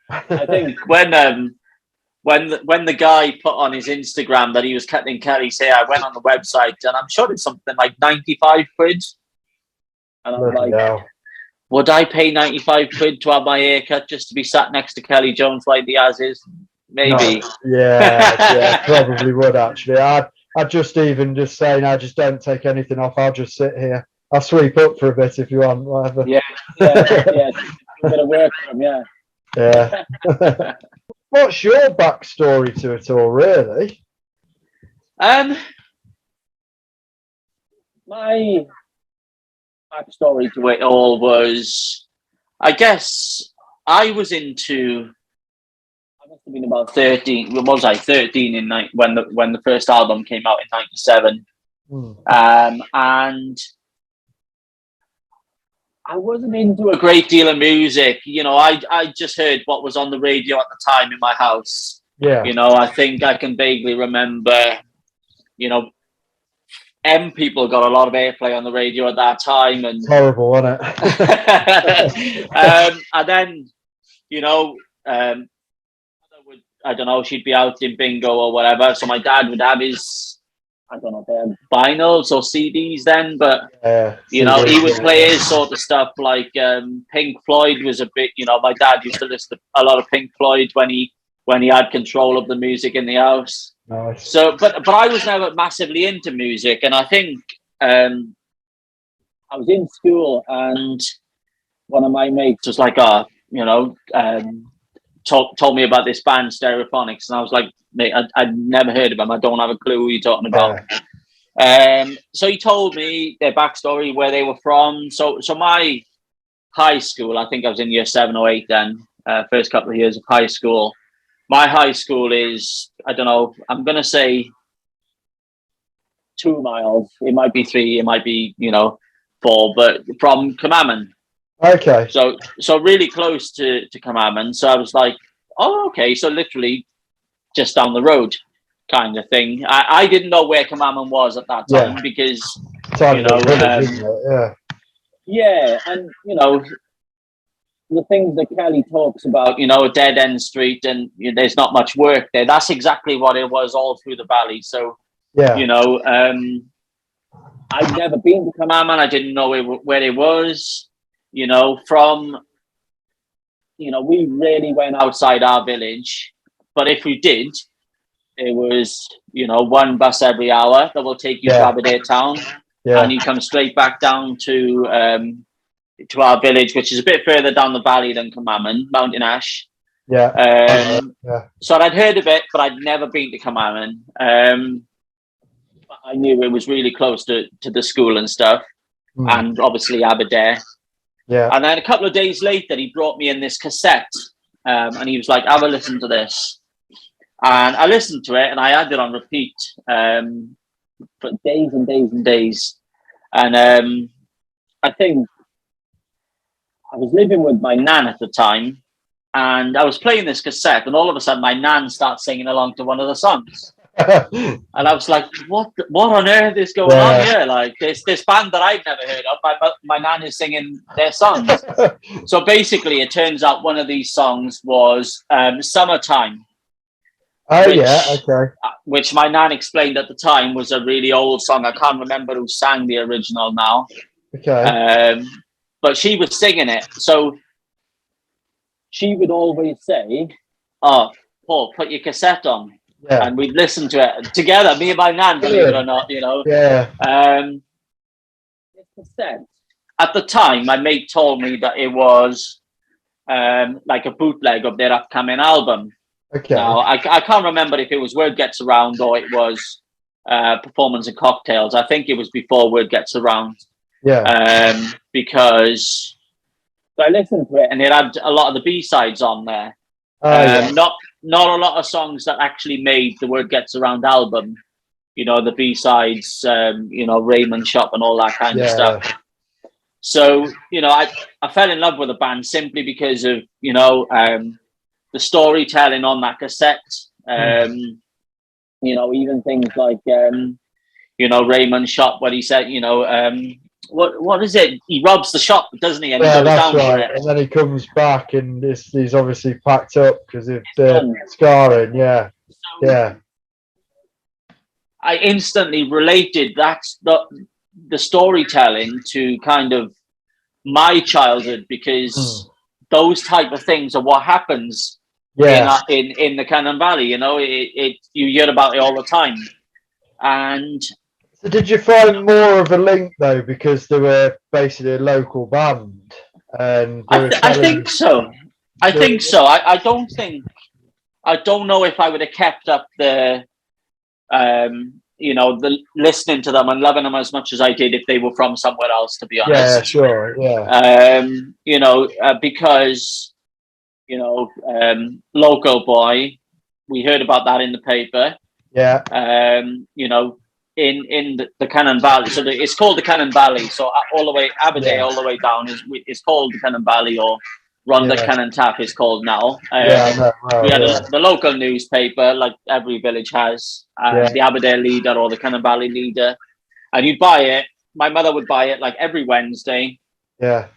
I think when the guy put on his Instagram that he was cutting Kelly's hair, I went on the website and I'm sure it's something like 95 quid. And I'm like, would I pay 95 quid to have my hair cut just to be sat next to Kelly Jones like the as is? Maybe. No. Yeah, probably would actually. I'd just say, no, just don't take anything off. I'll just sit here. I'll sweep up for a bit if you want, whatever. Yeah. A bit of work for him, yeah. What's your backstory to it all, really? My backstory to it all was, I guess, I was into. I must have been about 13. What was I? 13 when the first album came out in '97. And I wasn't into a great deal of music. You know, I just heard what was on the radio at the time in my house. Yeah. You know, I think I can vaguely remember, you know, people got a lot of airplay on the radio at that time. And it's horrible, wasn't it? And then, you know, I don't know, she'd be out in bingo or whatever. So my dad would have his, I don't know if they had vinyls or CDs then, but you know, he would play his sort of stuff like Pink Floyd was a bit, you know, my dad used to listen to a lot of Pink Floyd when he had control of the music in the house. Nice. So, but I was never massively into music, and I think I was in school and one of my mates was like, you know, told me about this band Stereophonics, and I was like, mate, I'd never heard of them. I don't have a clue who you're talking about. So he told me their backstory, where they were from. So my high school, I think I was in year 7 or 8 then, first couple of years of high school. My high school is, I don't know, I'm going to say 2 miles. It might be 3, it might be, you know, 4, but from Camaman. Okay. So really close to Camaman. So I was like, oh, okay. So literally just down the road kind of thing. I didn't know where Camaman was at that time because, you know, yeah. And, you know, the things that Kelly talks about, you know, a dead end street and you know, there's not much work there. That's exactly what it was all through the valley. So, you know, I'd never been to Camaman. I didn't know where it was. You know, you know, we really went outside our village, but if we did, it was, you know, 1 bus every hour that will take you to Aberdare town, and you come straight back down to our village, which is a bit further down the valley than Camaman, Mountain Ash. So I'd heard of it, but I'd never been to Camaman. I knew it was really close to the school and stuff, and obviously Aberdare. And then a couple of days later, he brought me in this cassette, and he was like, have a listen to this. And I listened to it, and I had it on repeat for days and days and days. And I think I was living with my nan at the time, and I was playing this cassette, and all of a sudden my nan starts singing along to one of the songs. And I was like, what on earth is going on here? Like this band that I've never heard of, my nan is singing their songs. So basically it turns out one of these songs was Summertime. Which my nan explained at the time was a really old song. I can't remember who sang the original now. But she was singing it. So she would always say, oh, Paul, put your cassette on. And we'd listen to it together, me and my nan, believe it or not, you know. At the time, my mate told me that it was like a bootleg of their upcoming album. Now, I can't remember if it was Word Gets Around or it was Performance and Cocktails. I think it was before Word Gets Around. Because I listened to it and it had a lot of the B-sides on there. Not a lot of songs that actually made the Word Gets Around album. You know, the B-sides, you know, Raymond Shop and all that kind of stuff. So, you know, I fell in love with the band simply because of, you know, the storytelling on that cassette. You know, even things like, you know, Raymond Shop, what he said, you know, what is it? He robs the shop, doesn't he? And he goes down for it. And then he comes back and he's obviously packed up because of the scarring. I instantly related the storytelling to kind of my childhood because those type of things are what happens in the Cannon Valley. You know, you hear about it all the time. And so did you find more of a link though because they were basically a local band? And I think so. I don't know if I would have kept up the you know, the listening to them and loving them as much as I did if they were from somewhere else, to be honest. You know, because, you know, local boy, we heard about that in the paper. You know, in the Cannon Valley. So it's called the Cannon Valley. So all the way Aberdeen, all the way down is called the Cannon Valley, or Rhondda Cannon Taf is called now. We had the local newspaper, like every village has, the Aberdeen Leader or the Cannon Valley Leader, and you'd buy it. My mother would buy it like every Wednesday. Yeah.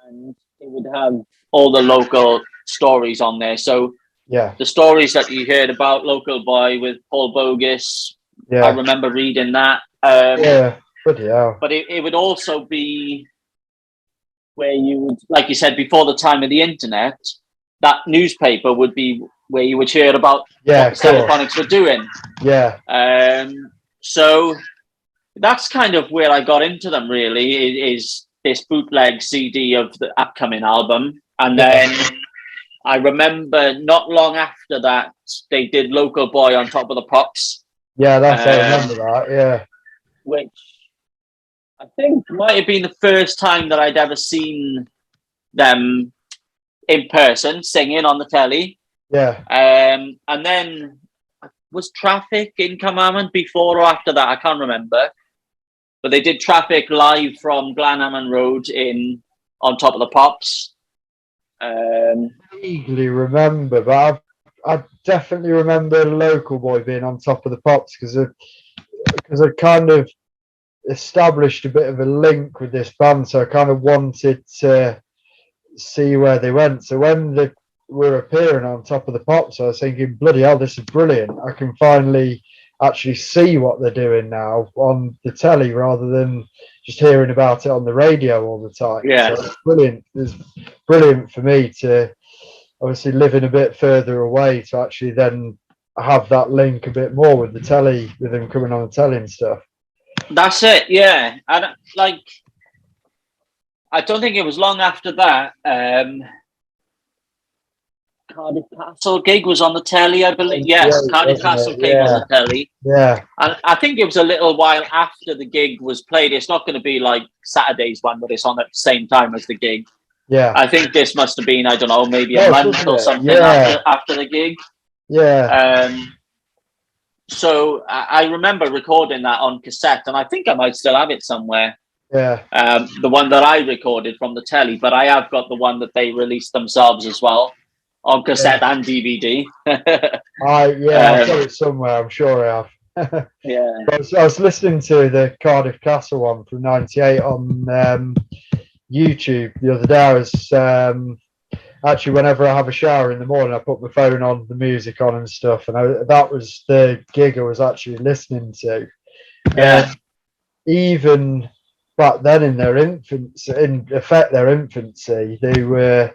And it would have all the local stories on there. So the stories that you heard about Local Boy with Paul Bogus, I remember reading that. Bloody hell. But it would also be where you would, like you said, before the time of the internet, that newspaper would be where you would hear about what the Telephonics were doing. Yeah. So that's kind of where I got into them, really, is this bootleg CD of the upcoming album. And then I remember not long after that, they did Local Boy on Top of the Pops. Yeah, I remember that, yeah. Which I think might have been the first time that I'd ever seen them in person singing on the telly. Yeah. And then was Traffic in Commandment before or after that? I can't remember. But they did Traffic live from Glanhammond Road on Top of the Pops. Vaguely remember, but I definitely remember Local Boy being on Top of the Pops because I kind of established a bit of a link with this band, so I kind of wanted to see where they went. So when they were appearing on Top of the Pops, I was thinking, bloody hell, this is brilliant. I can finally actually see what they're doing now on the telly rather than just hearing about it on the radio all the time. Yeah. So it's brilliant. It's brilliant for me to obviously living a bit further away to actually then have that link a bit more with the telly, with them coming on the telly and stuff. That's it, yeah. And I don't think it was long after that. Cardiff Castle gig was on the telly, I believe. Yes, Cardiff Castle came on the telly. Yeah. And I think it was a little while after the gig was played. It's not going to be like Saturday's one, but it's on at the same time as the gig. Yeah. I think this must have been, I don't know, maybe a month or something after the gig. Yeah. So I remember recording that on cassette, and I think I might still have it somewhere. Yeah. The one that I recorded from the telly, but I have got the one that they released themselves as well on cassette and DVD. I've got it somewhere. I'm sure I have. Yeah. I was listening to the Cardiff Castle one from '98 on YouTube the other day. I was actually, whenever I have a shower in the morning, I put my phone on, the music on and stuff, and that was the gig I was actually listening to. Yeah. Even back then in their infancy, they were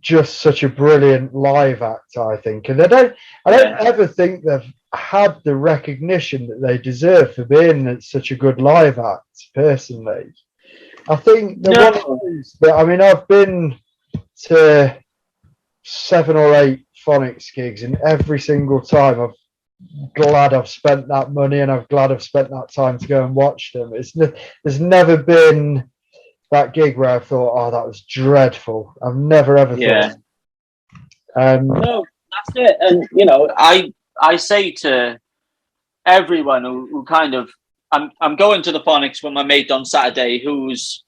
just such a brilliant live act, I think. And I don't ever think they've had the recognition that they deserve for being such a good live act, personally. I think one of those that, I mean, I've been to 7 or 8 Phonics gigs, and every single time I'm glad I've spent that money, and I'm glad I've spent that time to go and watch them. There's never been that gig where I thought, oh, that was dreadful. I've never ever thought. No, that's it. And you know, I say to everyone who kind of, I'm going to the Phonics with my mate on Saturday who's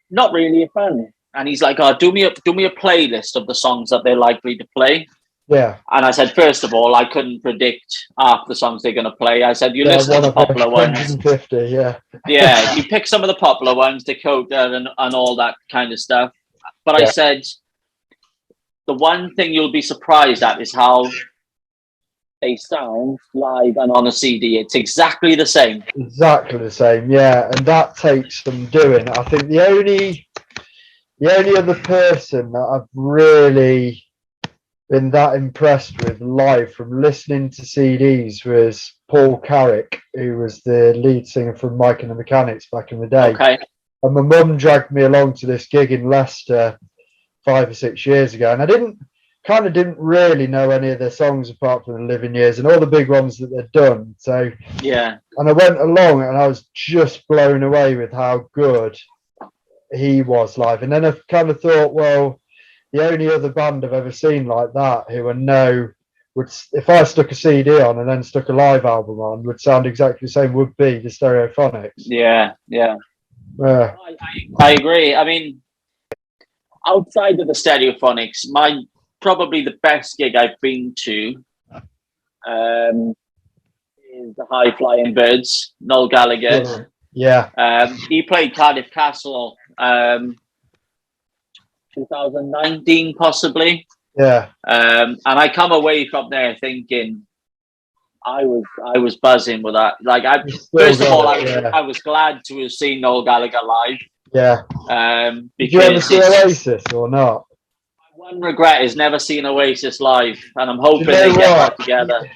not really a fan, and he's like, oh, do me a playlist of the songs that they're likely to play. Yeah. And I said, first of all, I couldn't predict half the songs they're going to play. I said, you listen to the popular ones. 150, yeah. Yeah, you pick some of the popular ones, Dakota and all that kind of stuff. But I said, the one thing you'll be surprised at is how they sound live and on a CD. It's exactly the same. Exactly the same, yeah. And that takes some doing. I think the only other person that I've really been that impressed with live from listening to CDs was Paul Carrick, who was the lead singer from Mike and the Mechanics back in the day. Okay. And my mum dragged me along to this gig in Leicester 5 or 6 years ago, and I didn't really know any of their songs apart from The Living Years and all the big ones that they'd done. So yeah, and I went along and I was just blown away with how good he was live. And then I kind of thought, well, the only other band I've ever seen like that who I know if I stuck a CD on and then stuck a live album on, would sound exactly the same. Would be the Stereophonics. Yeah. I agree. I mean, outside of the Stereophonics, probably the best gig I've been to is the High Flying Birds, Noel Gallagher. Yeah. He played Cardiff Castle 2019 possibly. Yeah. And I come away from there thinking I was buzzing with that. Like, first of all, I was glad to have seen Noel Gallagher live. Yeah. Did you ever see Oasis or not? My one regret is never seen Oasis live, and I'm hoping they get back together.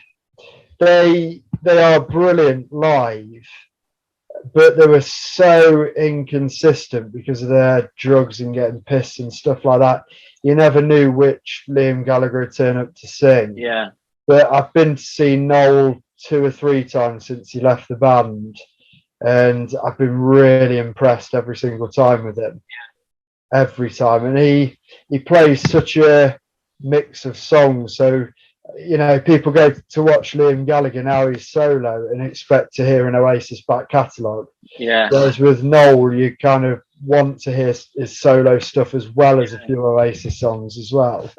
They are brilliant live, but they were so inconsistent because of their drugs and getting pissed and stuff like that. You never knew which Liam Gallagher would turn up to sing. Yeah. But I've been to see Noel 2 or 3 times since he left the band, and I've been really impressed every single time with him. Yeah. Every time. And he plays such a mix of songs. So, people go to watch Liam Gallagher now he's solo and expect to hear an Oasis back catalogue. Yeah. Whereas with Noel, you kind of want to hear his solo stuff as well as a few Oasis songs as well.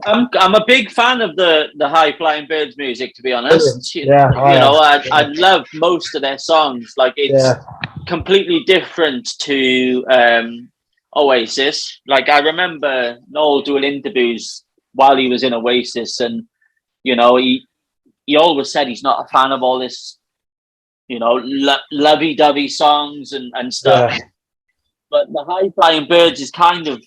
I'm a big fan of the High Flying Birds music, to be honest. Yeah, I love most of their songs. Like, it's completely different to Oasis. Like, I remember Noel doing interviews while he was in Oasis, and he always said he's not a fan of all this, lovey-dovey songs and stuff. Yeah. But the High Flying Birds is kind of,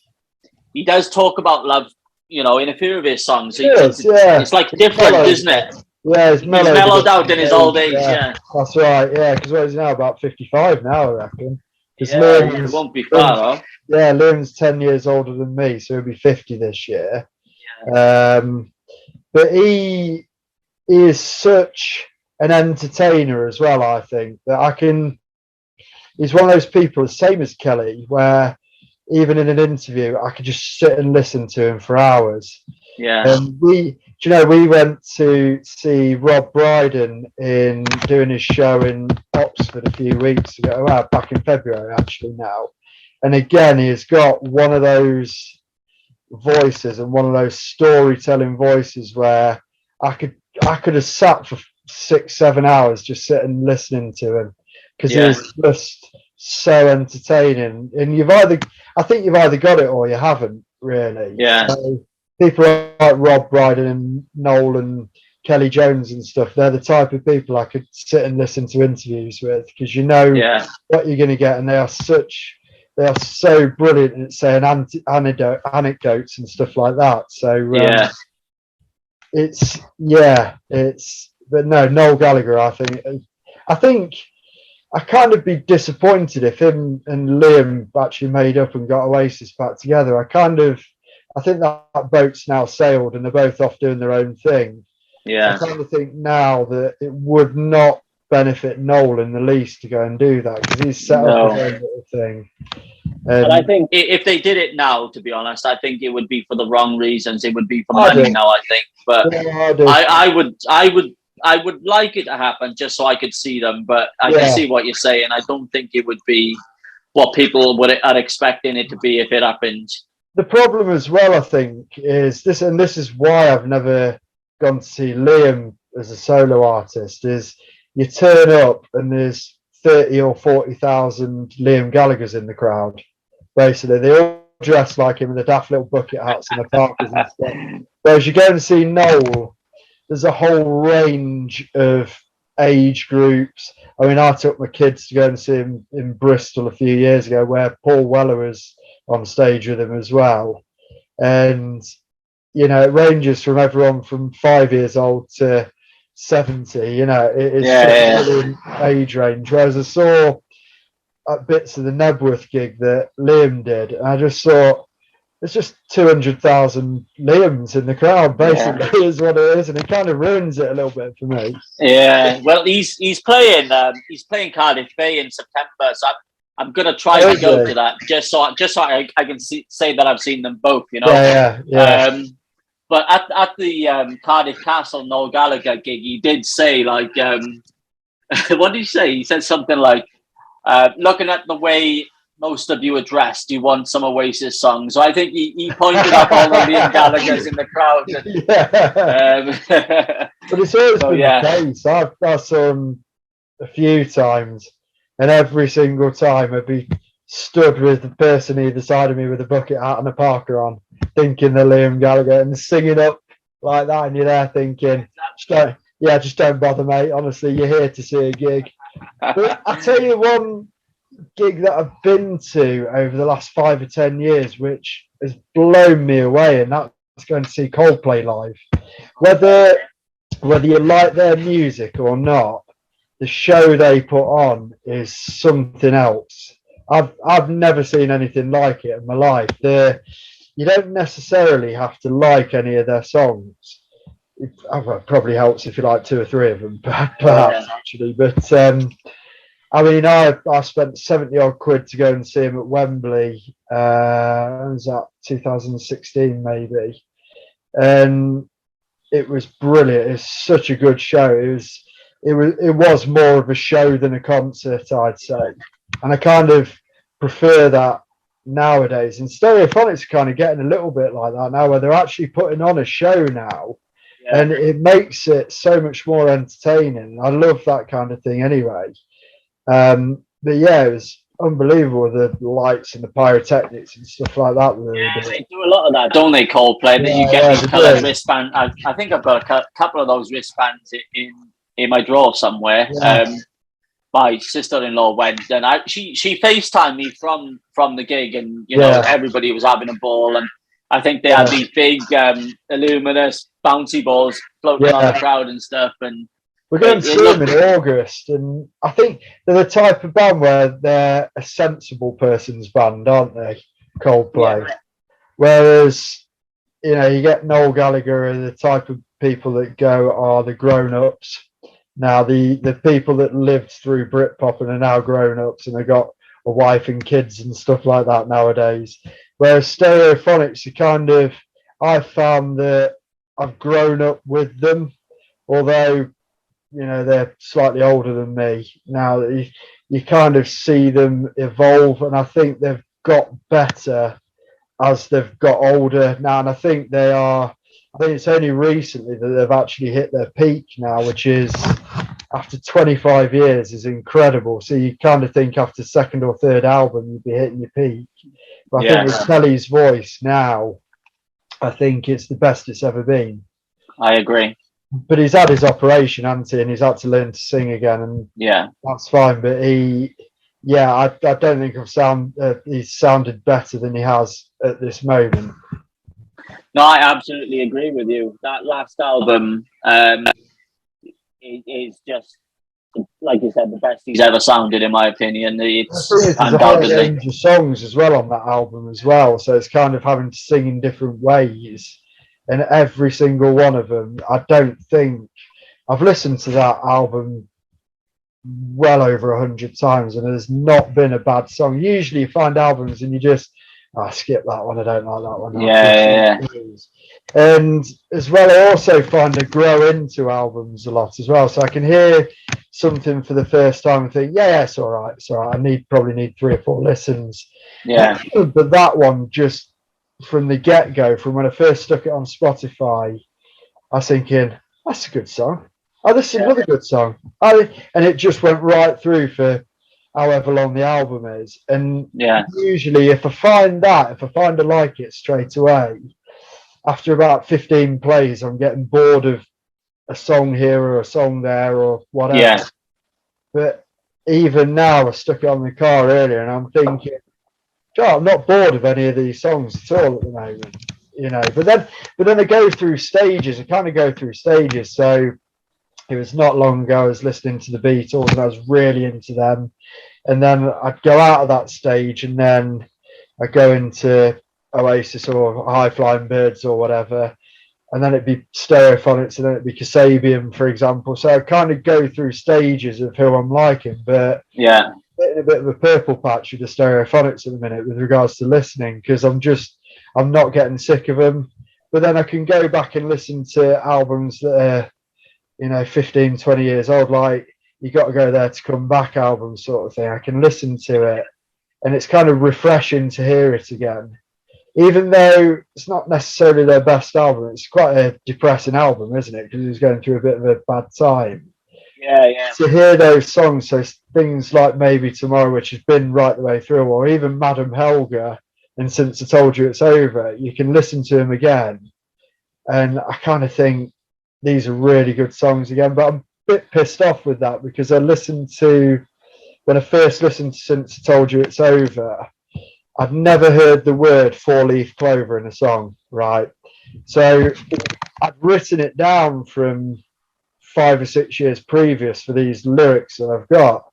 he does talk about love, in a few of his songs. It's like different, isn't it? Yeah, he's mellowed out in his old age. Yeah, that's right. Yeah, because he's now about 55 now, I reckon. Yeah, it won't be far off. Yeah, Liam's 10 years older than me, so he'll be 50 this year. Yeah. But he is such an entertainer as well, I think, that he's one of those people, the same as Kelly, where even in an interview, I could just sit and listen to him for hours. Yeah. And we went to see Rob Brydon doing his show in Oxford a few weeks ago, back in February actually now. And again, he's got one of those voices and one of those storytelling voices where I could have sat for 6-7 hours just sitting listening to him, because he's just so entertaining. And I think you've either got it or you haven't, really. Yeah. So people like Rob Brydon and Noel and Kelly Jones and stuff, they're the type of people I could sit and listen to interviews with, because what you're going to get, and they are so brilliant at saying anecdotes and stuff like that. So but no, Noel Gallagher, I think I kind of be disappointed if him and Liam actually made up and got Oasis back together. I think that boat's now sailed and they're both off doing their own thing. Yeah. I kind of think now that it would not benefit Noel in the least to go and do that, because he's set up his own little thing. And I think if they did it now, to be honest, I think it would be for the wrong reasons. It would be for money now, I think. But I would like it to happen just so I could see them. But I can see what you're saying. I don't think it would be what people are expecting it to be if it happened. The problem as well, I think, is this, and this is why I've never gone to see Liam as a solo artist, is you turn up and there's 30 or 40,000 Liam Gallaghers in the crowd. Basically, they all dress like him in the daft little bucket hats and the parkers and stuff. Whereas you go and see Noel, there's a whole range of age groups. I mean, I took my kids to go and see him in Bristol a few years ago, where Paul Weller was on stage with him as well. And, it ranges from everyone from 5 years old to 70, it is an age range. Whereas I saw bits of the Nebworth gig that Liam did, and I just thought, it's just 200,000 Liams in the crowd, basically, is what it is, and it kind of ruins it a little bit for me. Yeah, well, he's playing Cardiff Bay in September, so I'm gonna try to go to that just so I can say that I've seen them both. Yeah. But at the Cardiff Castle Noel Gallagher gig, he did say like, what did he say? He said something like, looking at the way most of you are dressed, you want some Oasis songs. So I think he pointed up all the Liam Gallagher's in the crowd. Yeah. But it's always been the case. I've saw him a few times, and every single time I'd be stood with the person either side of me with a bucket hat and a parka on, thinking they're Liam Gallagher and singing up like that, and you're there thinking, just don't bother, mate. Honestly, you're here to see a gig. But I tell you one gig that I've been to over the last 5 or 10 years, which has blown me away, and that's going to see Coldplay live. Whether you like their music or not, the show they put on is something else. I've never seen anything like it in my life. You don't necessarily have to like any of their songs. It probably helps if you like 2 or 3 of them, perhaps actually. But I mean, I spent 70 odd quid to go and see him at Wembley. Was that 2016 maybe? And it was brilliant. It's such a good show. It was more of a show than a concert, I'd say. And I kind of prefer that nowadays. And Stereophonics are kind of getting a little bit like that now, where they're actually putting on a show now. Yeah. And it makes it so much more entertaining. I love that kind of thing anyway. But yeah, it was unbelievable, the lights and the pyrotechnics and stuff like that. They do a lot of that, don't they, Coldplay? That you get these coloured wristbands. I think I've got a couple of those wristbands in my drawer somewhere. Yeah. My sister-in-law went, and she FaceTimed me from the gig, and you know everybody was having a ball, and I think they had these big luminous bouncy balls floating on the crowd and stuff. And we're going to see them in August, and I think they're the type of band where they're a sensible person's band, aren't they? Coldplay. Yeah. Whereas, you know, you get Noel Gallagher and the type of people that go are the grown-ups. Now, the people that lived through Britpop and are now grown-ups and have got a wife and kids and stuff like that nowadays. Whereas Stereophonics are kind of, I found that I've grown up with them, although, you know, they're slightly older than me now. You kind of see them evolve, and I think they've got better as they've got older now. And I think it's only recently that they've actually hit their peak now, which is after 25 years is incredible. So you kind of think after second or third album you'd be hitting your peak. But I think with Kelly's voice now, I think it's the best it's ever been. I agree. But he's had his operation, hasn't he? And he's had to learn to sing again, and that's fine. But I don't think he's sounded better than he has at this moment. No, I absolutely agree with you. That last album is just, like you said, the best he's ever sounded, in my opinion. It's undoubtedly a range of songs as well on that album as well. So it's kind of having to sing in different ways. And every single one of them, I don't think I've listened to that album well over 100 times, and there's not been a bad song. Usually you find albums and you just, skip that one, I don't like that one. Yeah. And as well, I also find I grow into albums a lot as well. So I can hear something for the first time and think, it's all right. I probably need 3 or 4 listens. Yeah. But that one, just from the get-go, from when I first stuck it on Spotify, I was thinking, that's a good song. Oh, this is another good song. And it just went right through for however long the album is. And usually if I find I like it straight away, after about 15 plays, I'm getting bored of a song here or a song there or whatever. Yeah. But even now, I stuck it on the car earlier and I'm thinking, I'm not bored of any of these songs at all at the moment, you know. But then I go through stages. I kind of go through stages. So it was not long ago I was listening to the Beatles and I was really into them. And then I'd go out of that stage and then I go into Oasis or High Flying Birds or whatever. And then it'd be Stereophonics and then it'd be Kasabian, for example. So I kind of go through stages of who I'm liking. But in a bit of a purple patch with the Stereophonics at the minute with regards to listening, because I'm not getting sick of them. but then I can go back and listen to albums that are 15, 20 years old, like You Got to Go There to Come Back album sort of thing. I can listen to it and it's kind of refreshing to hear it again, even though it's not necessarily their best album. It's quite a depressing album, isn't it, because he's going through a bit of a bad time. Yeah. To hear those songs, so things like Maybe Tomorrow, which has been right the way through, or even Madam Helga and Since I Told You It's Over, you can listen to them again. And I kind of think these are really good songs again, but I'm a bit pissed off with that because when I first listened to Since I Told You It's Over, I've never heard the word 4-leaf clover in a song, right? So I'd written it down from 5 or 6 years previous for these lyrics that I've got.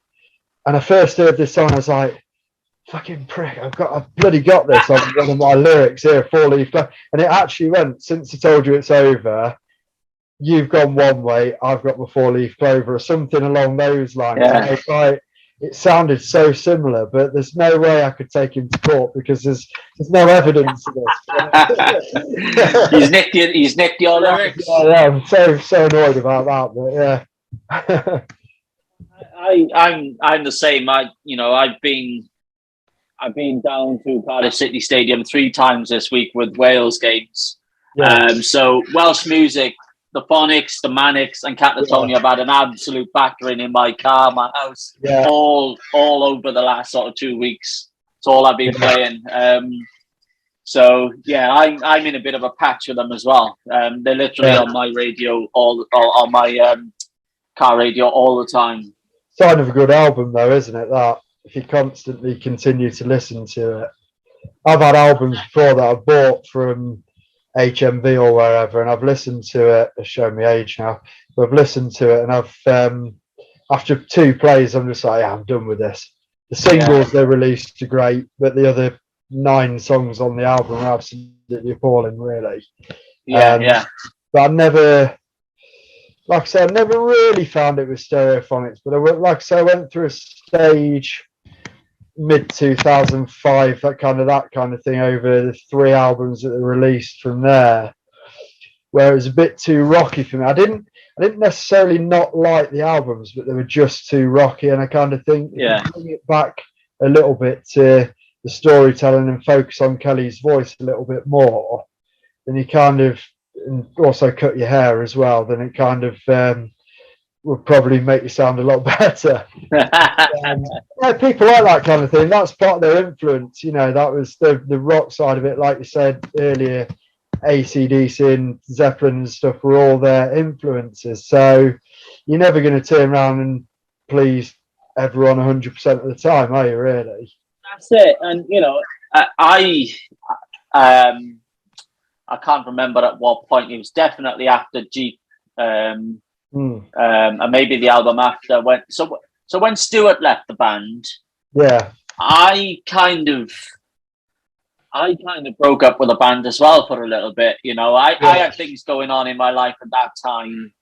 And I first heard this song, I was like, fucking prick, I've bloody got this on one of my lyrics here, 4-leaf clover. And it actually went, Since I Told You It's Over, you've gone one way, I've got my 4-leaf clover, or something along those lines. Yeah. And it's like, it sounded so similar, but there's no way I could take him to court because there's no evidence of this. He's nicked your lyrics. Yeah, I'm so annoyed about that, but yeah. I'm the same. I've been down to Cardiff City Stadium 3 times this week with Wales games. Yeah. So Welsh music, the Phonics, the Manics, and Catatonia have had an absolute battering in my car, my house, all over the last sort of 2 weeks. It's all I've been playing. So yeah, I'm in a bit of a patch with them as well. They're literally on my radio, on my car radio all the time. Sign of a good album, though, isn't it? That if you constantly continue to listen to it. I've had albums before that I bought from HMV or wherever, and I've listened to it. It's showing me age now, but I've listened to it, and I've after 2 plays, I'm just like, yeah, I'm done with this. The singles they released are great, but the other 9 songs on the album are absolutely appalling, really. Yeah. But I never, like I said, I never really found it with Stereophonics. But I went through a stage mid 2005, that kind of thing, over the 3 albums that were released from there, where it was a bit too rocky for me. I didn't necessarily not like the albums, but they were just too rocky. And I kind of think if you bring it back a little bit to the storytelling and focus on Kelly's voice a little bit more, then you kind of, and also cut your hair as well, then it kind of would probably make you sound a lot better. People like that kind of thing. That's part of their influence. That was the rock side of it. Like you said earlier, AC/DC and Zeppelin and stuff were all their influences. So you're never going to turn around and please everyone 100% of the time, are you, really? That's it. And, I can't remember at what point. It was definitely after Jeep. And maybe the album after when Stuart left the band, I kind of broke up with the band as well for a little bit. I had things going on in my life at that time,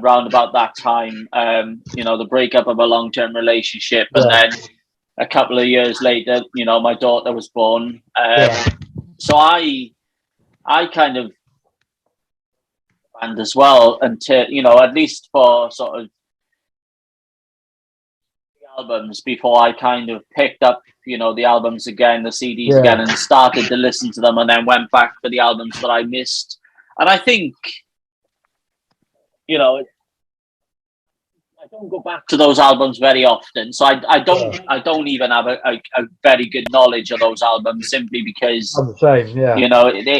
round about that time. The breakup of a long-term relationship, and then a couple of years later, my daughter was born. So I kind of band as well until at least for sort of albums before I kind of picked up the albums again, the CDs again, and started to listen to them, and then went back for the albums that I missed. And I think I don't go back to those albums very often, so I don't even have a very good knowledge of those albums, simply because I'm the same.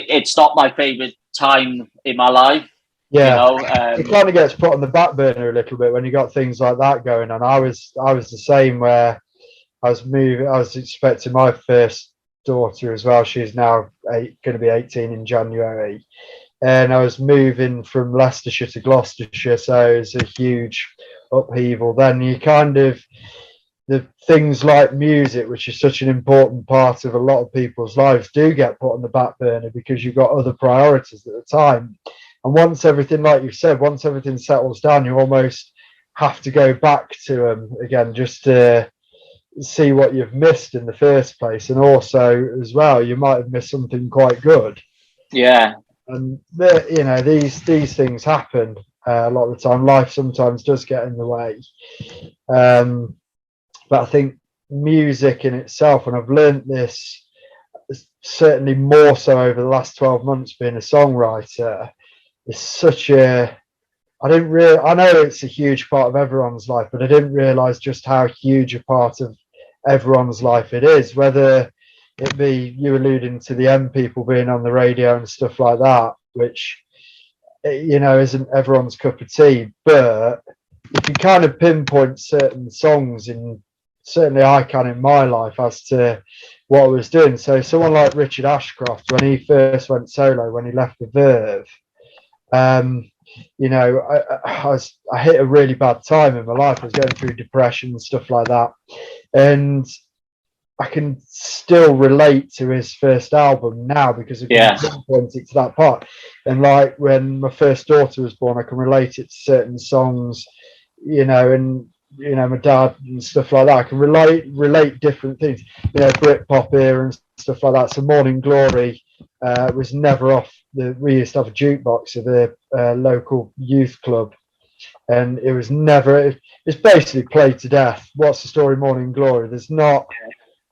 It's not my favorite time in my life. It kind of gets put on the back burner a little bit when you got things like that going on. I was the same, where I was expecting my first daughter as well. She's now going to be 18 in January, and I was moving from Leicestershire to Gloucestershire, so it was a huge upheaval. Then you kind of, the things like music, which is such an important part of a lot of people's lives, do get put on the back burner because you've got other priorities at the time. And once everything, like you said, once everything settles down, you almost have to go back to them again just to see what you've missed in the first place. And also, as well, you might have missed something quite good. Yeah. And you know, these things happen a lot of the time. Life sometimes does get in the way, but I think music in itself, and I've learned this certainly more so over the last 12 months being a songwriter, is such a I know it's a huge part of everyone's life, but I didn't realize just how huge a part of everyone's life it is, whether it be you alluding to the M people being on the radio and stuff like that, which, you know, isn't everyone's cup of tea. But if you kind of pinpoint certain songs, in certainly I can in my life, as to what I was doing. So someone like Richard Ashcroft, when he first went solo, when he left the Verve, you know, I hit a really bad time in my life. I was going through depression and stuff like that, and I can still relate to his first album now because I can pinpoint it to that part. And like when my first daughter was born, I can relate it to certain songs, you know, and you know, my dad and stuff like that. I can relate different things, you know, Britpop era and stuff like that. So Morning Glory was never off. We used to have a jukebox at the local youth club, and it was never. It's basically played to death. What's the story, Morning Glory? There's not.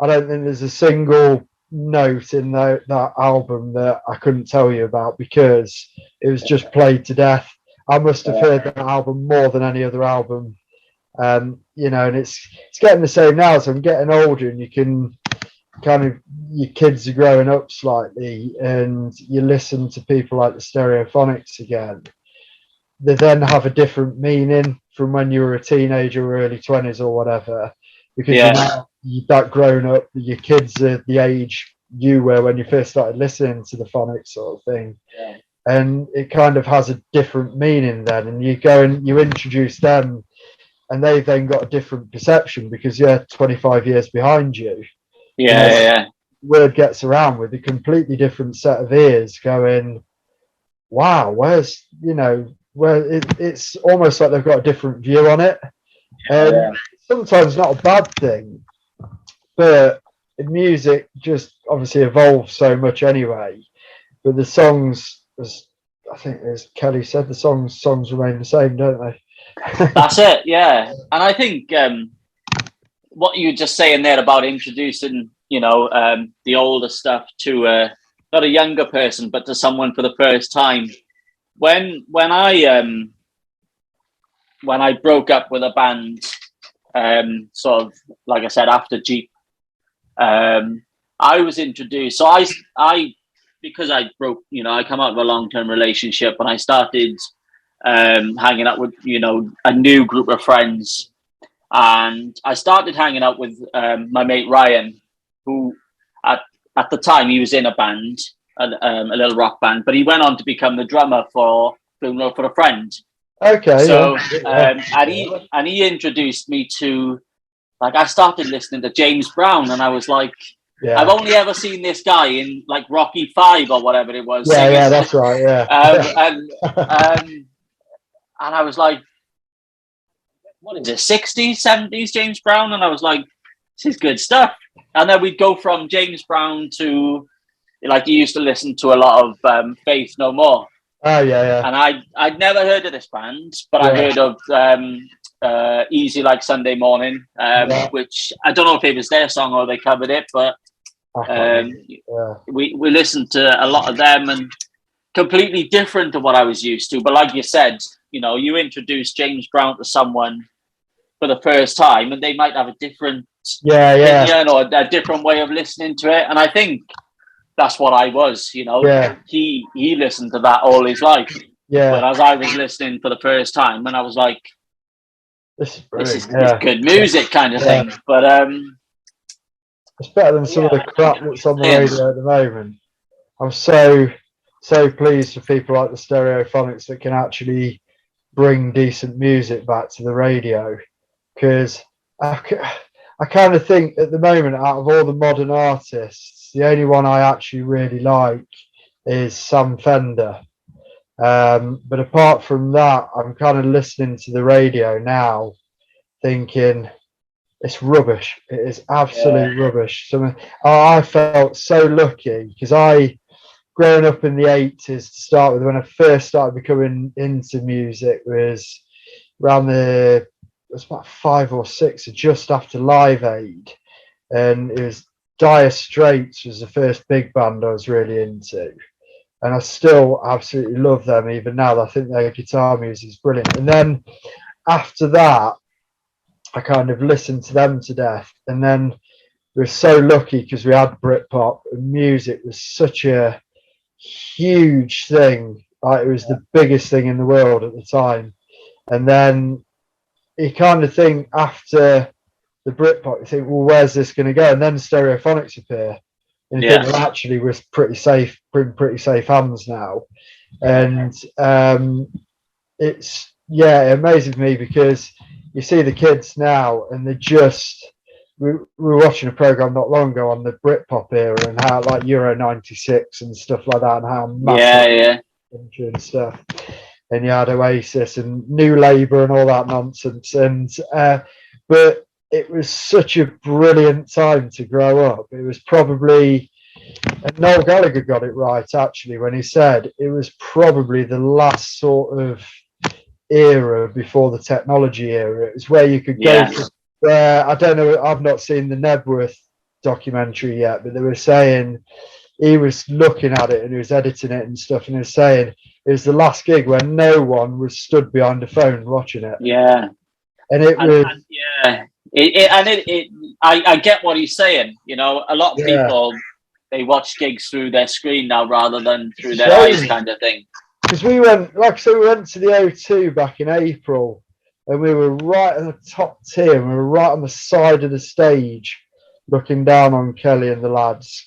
I don't think there's a single note in that album that I couldn't tell you about because it was just played to death. I must have heard that album more than any other album. You know, and it's getting the same now. So I'm getting older, and you can kind of, your kids are growing up slightly, and you listen to people like the Stereophonics again. They then have a different meaning from when you were a teenager or early 20s or whatever, because you're now that grown up. Your kids are the age you were when you first started listening to the Phonics sort of thing. And it kind of has a different meaning then, and you go and you introduce them, and they've then got a different perception because 25 years behind you. Word gets around with a completely different set of ears going, wow, where's, you know, where it's almost like they've got a different view on it. And sometimes not a bad thing, but music just obviously evolves so much anyway. But the songs, as I think as Kelly said, the songs remain the same, don't they? That's it, yeah. And I think what you were just saying there about introducing, you know, the older stuff to not a younger person, but to someone for the first time. When I broke up with a band, sort of like I said after Jeep, I was introduced. So I because I broke, you know, I come out of a long-term relationship, and I started hanging out with, you know, a new group of friends, and I started hanging out with my mate Ryan, who at the time he was in a band, a little rock band, but he went on to become the drummer for Funeral for a Friend. Okay. So and he introduced me to, like, I started listening to James Brown, and I was like, I've only ever seen this guy in like Rocky V or whatever it was. Yeah, that's right. And I was like, what is it, 60s, 70s James Brown? And I was like, this is good stuff. And then we'd go from James Brown to, like, you used to listen to a lot of Faith No More. Oh, yeah. And I'd never heard of this band, but I heard of Easy Like Sunday Morning, which I don't know if it was their song or they covered it, but we listened to a lot of them, and completely different to what I was used to. But like you said, you know, you introduce James Brown to someone for the first time, and they might have a different opinion or a different way of listening to it. And I think that's what I was, you know. He listened to that all his life. Whereas I was listening for the first time, and I was like, this is good music kind of thing. But it's better than some of the crap that's on the radio at the moment. I'm so pleased for people like the Stereophonics that can actually bring decent music back to the radio, because I kind of think at the moment, out of all the modern artists, the only one I actually really like is Sam Fender. But apart from that, I'm kind of listening to the radio now thinking it's rubbish. It is absolute rubbish. I felt so lucky because growing up in the 80s to start with, when I first started becoming into music, was around it was about 5 or 6, just after Live Aid, and it was Dire Straits was the first big band I was really into, and I still absolutely love them even now. I think their guitar music is brilliant. And then after that, I kind of listened to them to death, and then we were so lucky because we had Britpop, and music was such a huge thing. Like, it was the biggest thing in the world at the time. And then you kind of think, after the Britpop, you think, well, where's this going to go? And then Stereophonics appear, and you think, well, actually, we're pretty safe hands now. And it's it amazes me because you see the kids now, and they just. We were watching a program not long ago on the Britpop era, and how, like, Euro '96 and stuff like that, and how massive and stuff. And you had Oasis and New Labour and all that nonsense. And but it was such a brilliant time to grow up. It was probably, and Noel Gallagher got it right actually when he said it was probably the last sort of era before the technology era. It was where you could go to. I don't know, I've not seen the Nebworth documentary yet, but they were saying he was looking at it and he was editing it and stuff, and he was saying it was the last gig where no one was stood behind a phone watching it. Yeah. And it was. I get what he's saying. You know, a lot of people, they watch gigs through their screen now rather than through their eyes, kind of thing. Because we went, like I said, we went to the O2 back in April. And we were right at the top tier, and we were right on the side of the stage, looking down on Kelly and the lads.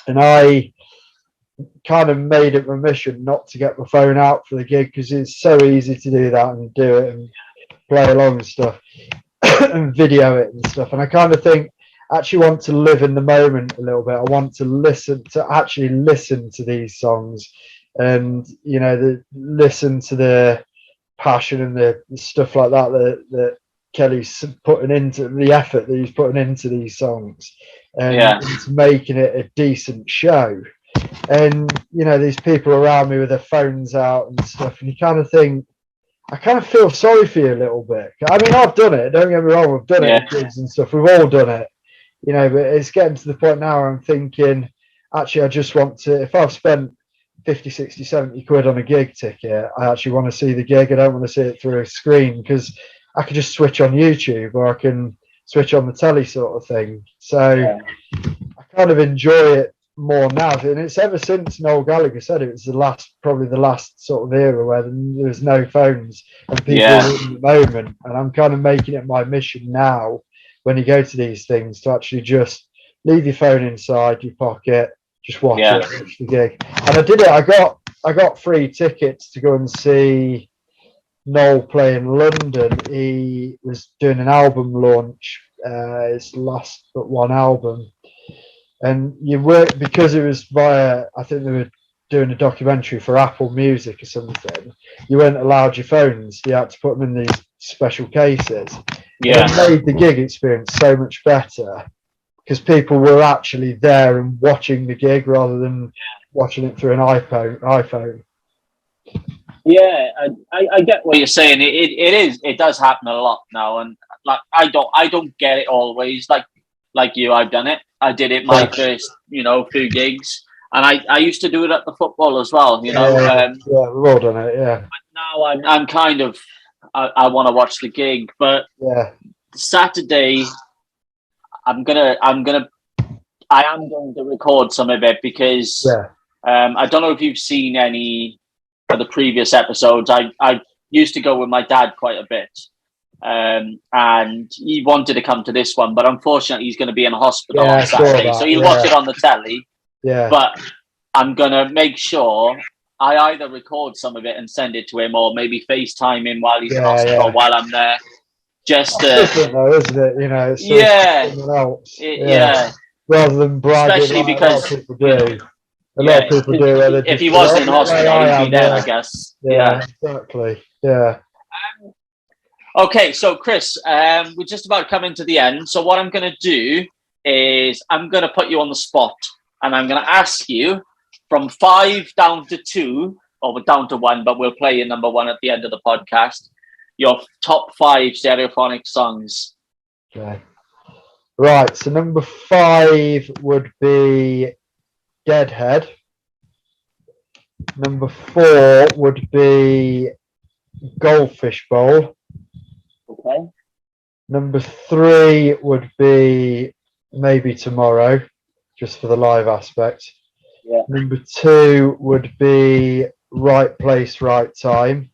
And I kind of made it my mission not to get my phone out for the gig, because it's so easy to do that and do it and play along and stuff and video it and stuff. And I kind of think I actually want to live in the moment a little bit. I want to actually listen to these songs, and, you know, listen to the passion and the stuff like that Kelly's putting into, the effort that he's putting into these songs, and into making it a decent show. And, you know, these people around me with their phones out and stuff, and you kind of think, I kind of feel sorry for you a little bit. I mean, I've done it, don't get me wrong, I've done it with kids and stuff, we've all done it, you know, but it's getting to the point now where I'm thinking, actually, I just want to, if I've spent 50, 60, 70 quid on a gig ticket, I actually want to see the gig. I don't want to see it through a screen, because I could just switch on YouTube, or I can switch on the telly, sort of thing. So I kind of enjoy it more now. And it's ever since Noel Gallagher said it was probably the last sort of era where there was no phones and people were in the moment. And I'm kind of making it my mission now, when you go to these things, to actually just leave your phone inside your pocket, just watch the gig. And I did it. I got free tickets to go and see Noel play in London. He was doing an album launch, his last but one album. And you work, because it was via, I think they were doing a documentary for Apple Music or something, you weren't allowed your phones. You had to put them in these special cases. Yeah. It made the gig experience so much better, because people were actually there and watching the gig rather than watching it through an iPhone. Yeah, I get what you're saying. It does happen a lot now, and like I don't get it always. Like you, I've done it. I did it my first, few gigs, and I used to do it at the football as well. We've all done it. Yeah. But now I'm kind of I want to watch the gig, but Saturday I am going to record some of it, because I don't know if you've seen any of the previous episodes. I used to go with my dad quite a bit, and he wanted to come to this one, but unfortunately he's going to be in a hospital on Saturday, so he'll watch it on the telly. Yeah. But I'm going to make sure I either record some of it and send it to him, or maybe FaceTime him while he's in hospital while I'm there. Just different though, isn't it? It's someone else. Rather than bragging, especially because a lot of people do. A lot of people do. If he wasn't in hospital, he'd be there, I guess. Yeah, exactly. Yeah. Okay, so Chris, we're just about coming to the end. So what I'm going to do is I'm going to put you on the spot, and I'm going to ask you from 5 down to 2, or down to 1, but we'll play your number 1 at the end of the podcast. Your top 5 stereophonic songs. Okay. Right, so number 5 would be Deadhead. Number 4 would be Goldfish Bowl. Okay. Number 3 would be Maybe Tomorrow, just for the live aspect. Yeah. Number 2 would be Right Place, Right Time.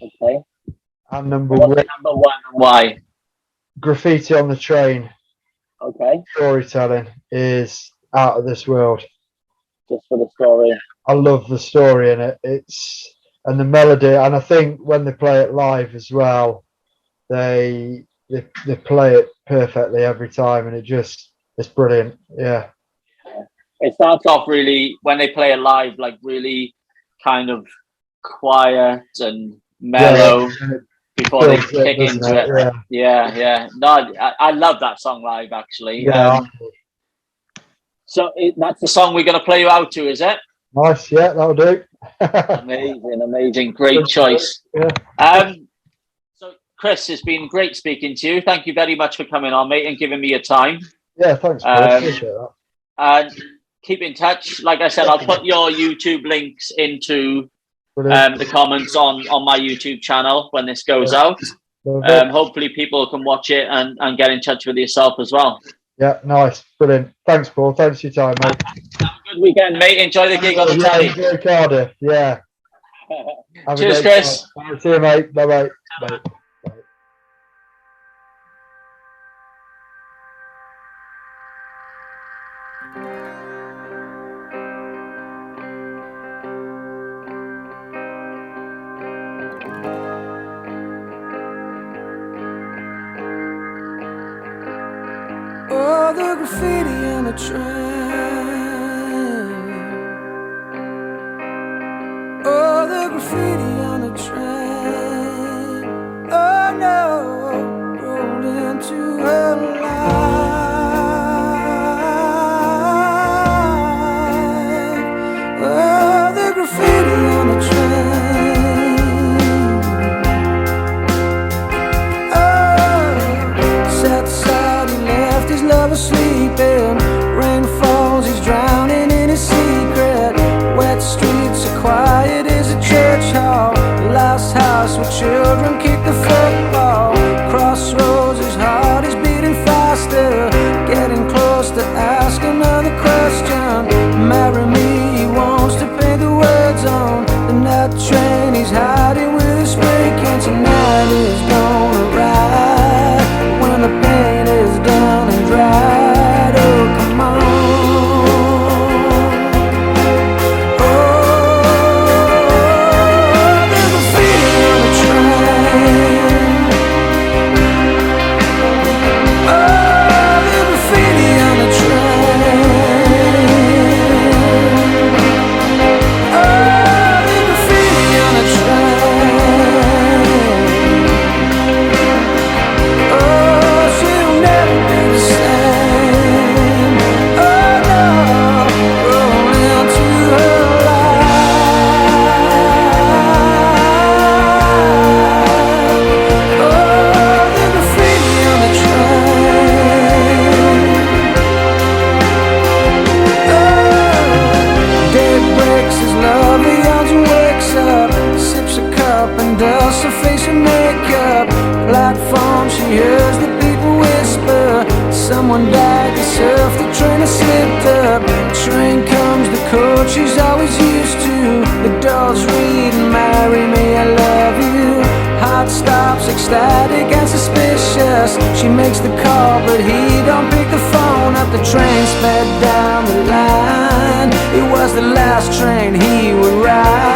Okay. And number What's 1, number 1 and why? Graffiti on the Train. Okay. Storytelling is out of this world. Just for the story. I love the story in it. And the melody, and I think when they play it live as well, they play it perfectly every time, and it's brilliant. Yeah. It starts off really, when they play it live, like really kind of quiet and mellow before they kick into it. Yeah. No, I love that song live, actually. Yeah. So that's the song we're going to play you out to, is it? Nice. Yeah, that'll do. Amazing. Great choice. Yeah. So, Chris, it's been great speaking to you. Thank you very much for coming on, mate, and giving me your time. Yeah, thanks, Paul. Appreciate that. And keep in touch. Like I said, I'll put your YouTube links into the comments on my YouTube channel when this goes out. Hopefully people can watch it and get in touch with yourself as well. Yeah, nice. Brilliant. Thanks, Paul. Thanks for your time, mate. Have a good weekend, mate. Enjoy the gig on the telly. Enjoy Cardiff. Yeah. Cheers, Chris. See you, mate. Bye-bye. Bye. Oh, the graffiti on the train. Oh, the graffiti on the train. Oh no, rolled into her life. Oh, the graffiti on the train. Oh, set aside, he left his lover sleeping. Rain falls, he's drowning in his secret. Wet streets are quiet as a church hall. Last house where children kick the football. Crossroads, his heart is beating faster. Getting close to ask another question. Marry me, he wants to paint the words on the night train. He's hiding with his spray can. Tonight is gonna ride when the pain is done and dried. Oh, come on. Someone died, the surf, the train has slipped up. Train comes, the coach she's always used to. The doors read, marry me, I love you. Heart stops, ecstatic and suspicious. She makes the call, but he don't pick the phone up. The train sped down the line. It was the last train he would ride.